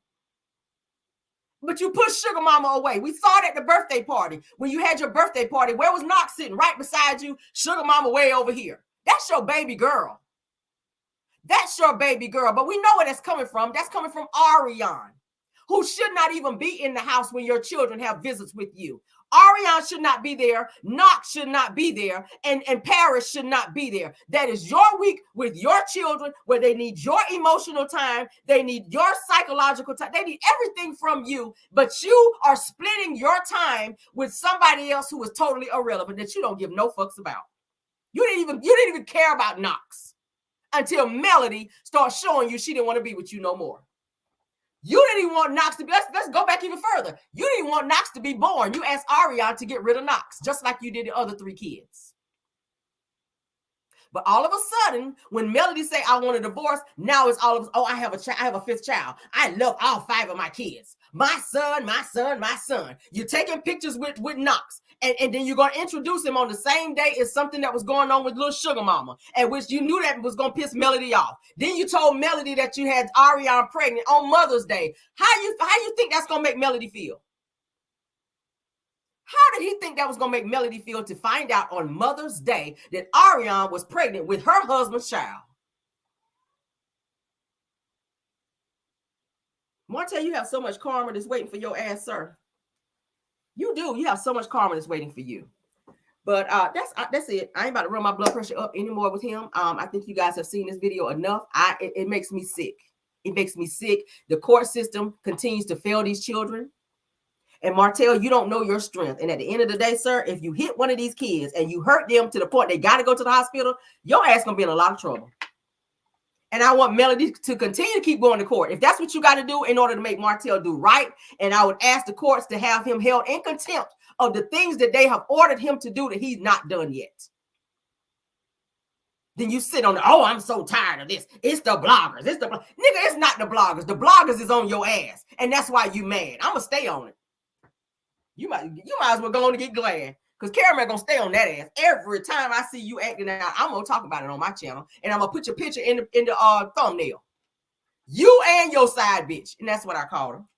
[SPEAKER 1] But you push Sugar Mama away. We saw it at the birthday party. When you had your birthday party, where was Knox sitting? Right beside you, Sugar Mama way over here. That's your baby girl. That's your baby girl. But we know where that's coming from. That's coming from Ariane, who should not even be in the house when your children have visits with you. Ariane should not be there. Knox should not be there. And Paris should not be there. That is your week with your children where they need your emotional time. They need your psychological time. They need everything from you. But you are splitting your time with somebody else who is totally irrelevant that you don't give no fucks about. You didn't even care about Knox until Melody starts showing you she didn't want to be with you no more. You didn't even want Knox to be, let's go back even further. You didn't even want Knox to be born. You asked Ariane to get rid of Knox, just like you did the other 3 kids. But all of a sudden, when Melody say, I want a divorce, now it's all of, oh, I have a 5th child. I love all 5 of my kids. My son, my son, my son. You're taking pictures with Knox. And then you're going to introduce him on the same day as something that was going on with little Sugar Mama, and which you knew that was going to piss Melody off. Then you told Melody that you had Ariane pregnant on Mother's Day. How you think that's going to make Melody feel? How did he think that was going to make Melody feel to find out on Mother's Day that Ariane was pregnant with her husband's child? Martell, you have so much karma that's waiting for your ass, sir. You do. You have so much karma that's waiting for you. But that's it. I ain't about to run my blood pressure up anymore with him. I think you guys have seen this video enough. It makes me sick. It makes me sick. The court system continues to fail these children. And Martell, you don't know your strength. And at the end of the day, sir, if you hit one of these kids and you hurt them to the point they got to go to the hospital, your ass gonna be in a lot of trouble. And I want Melody to continue to keep going to court. If that's what you got to do in order to make Martell do right, and I would ask the courts to have him held in contempt of the things that they have ordered him to do that he's not done yet. Then you sit on the, oh, I'm so tired of this. It's the bloggers. Nigga, it's not the bloggers. The bloggers is on your ass. And that's why you mad. I'm going to stay on it. You might as well go on and get glad. Because Caramel gonna stay on that ass. Every time I see you acting out, I'm gonna talk about it on my channel. And I'm gonna put your picture in the thumbnail. You and your side bitch. And that's what I call them.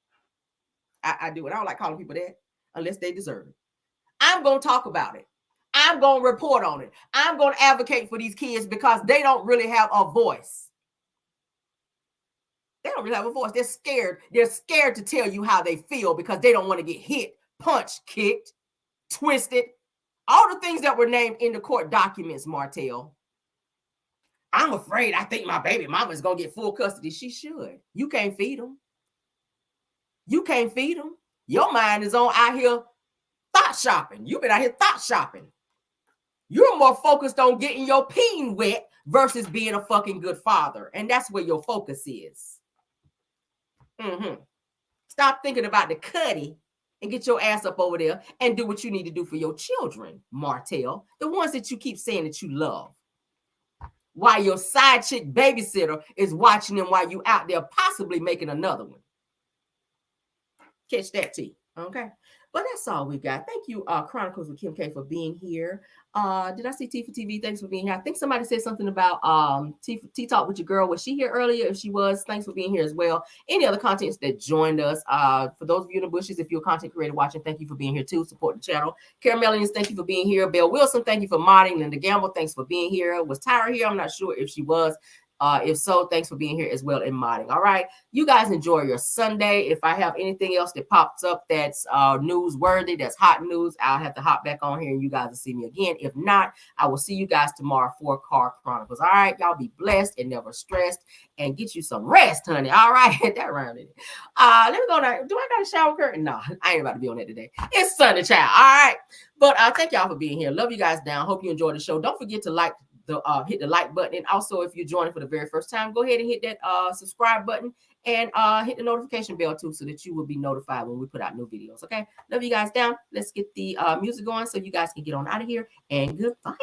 [SPEAKER 1] I do it. I don't like calling people that unless they deserve it. I'm gonna talk about it. I'm gonna report on it. I'm gonna advocate for these kids because they don't really have a voice. They don't really have a voice. They're scared. They're scared to tell you how they feel because they don't want to get hit, punched, kicked, twisted, all the things that were named in the court documents, Martell. I'm afraid. I think my baby mama is going to get full custody. She should. You can't feed them. You can't feed them. Your mind is on out here thought shopping. You've been out here thought shopping. You're more focused on getting your peen wet versus being a fucking good father. And that's where your focus is. Stop thinking about the cutty and get your ass up over there and do what you need to do for your children, Martell. The ones that you keep saying that you love. While your side chick babysitter is watching them while you out there possibly making another one. Catch that T. Okay. But that's all we got. Thank you, Chronicles with Kim K, for being here. Did I see T for TV? Thanks for being here. I think somebody said something about T Talk with your girl. Was she here earlier? If she was, thanks for being here as well. Any other contents that joined us? For those of you in the bushes, if you're a content creator watching, thank you for being here too. Support the channel. Caramelians, thank you for being here. Belle Wilson, thank you for modding. Linda Gamble, thanks for being here. Was Tyra here? I'm not sure if she was. If so, thanks for being here as well and modding. All right. You guys enjoy your Sunday. If I have anything else that pops up that's newsworthy, that's hot news, I'll have to hop back on here and you guys will see me again. If not, I will see you guys tomorrow for Car Chronicles. All right. Y'all be blessed and never stressed and get you some rest, honey. All right. That rounded it. Let me go now. Do I got a shower curtain? No, I ain't about to be on that today. It's Sunday, child. All right. But thank y'all for being here. Love you guys down. Hope you enjoyed the show. Don't forget to hit the like button, and also if you're joining for the very first time, go ahead and hit that subscribe button and hit the notification bell too, so that you will be notified when we put out new videos. Okay, love you guys down. Let's get the music going so you guys can get on out of here, and goodbye.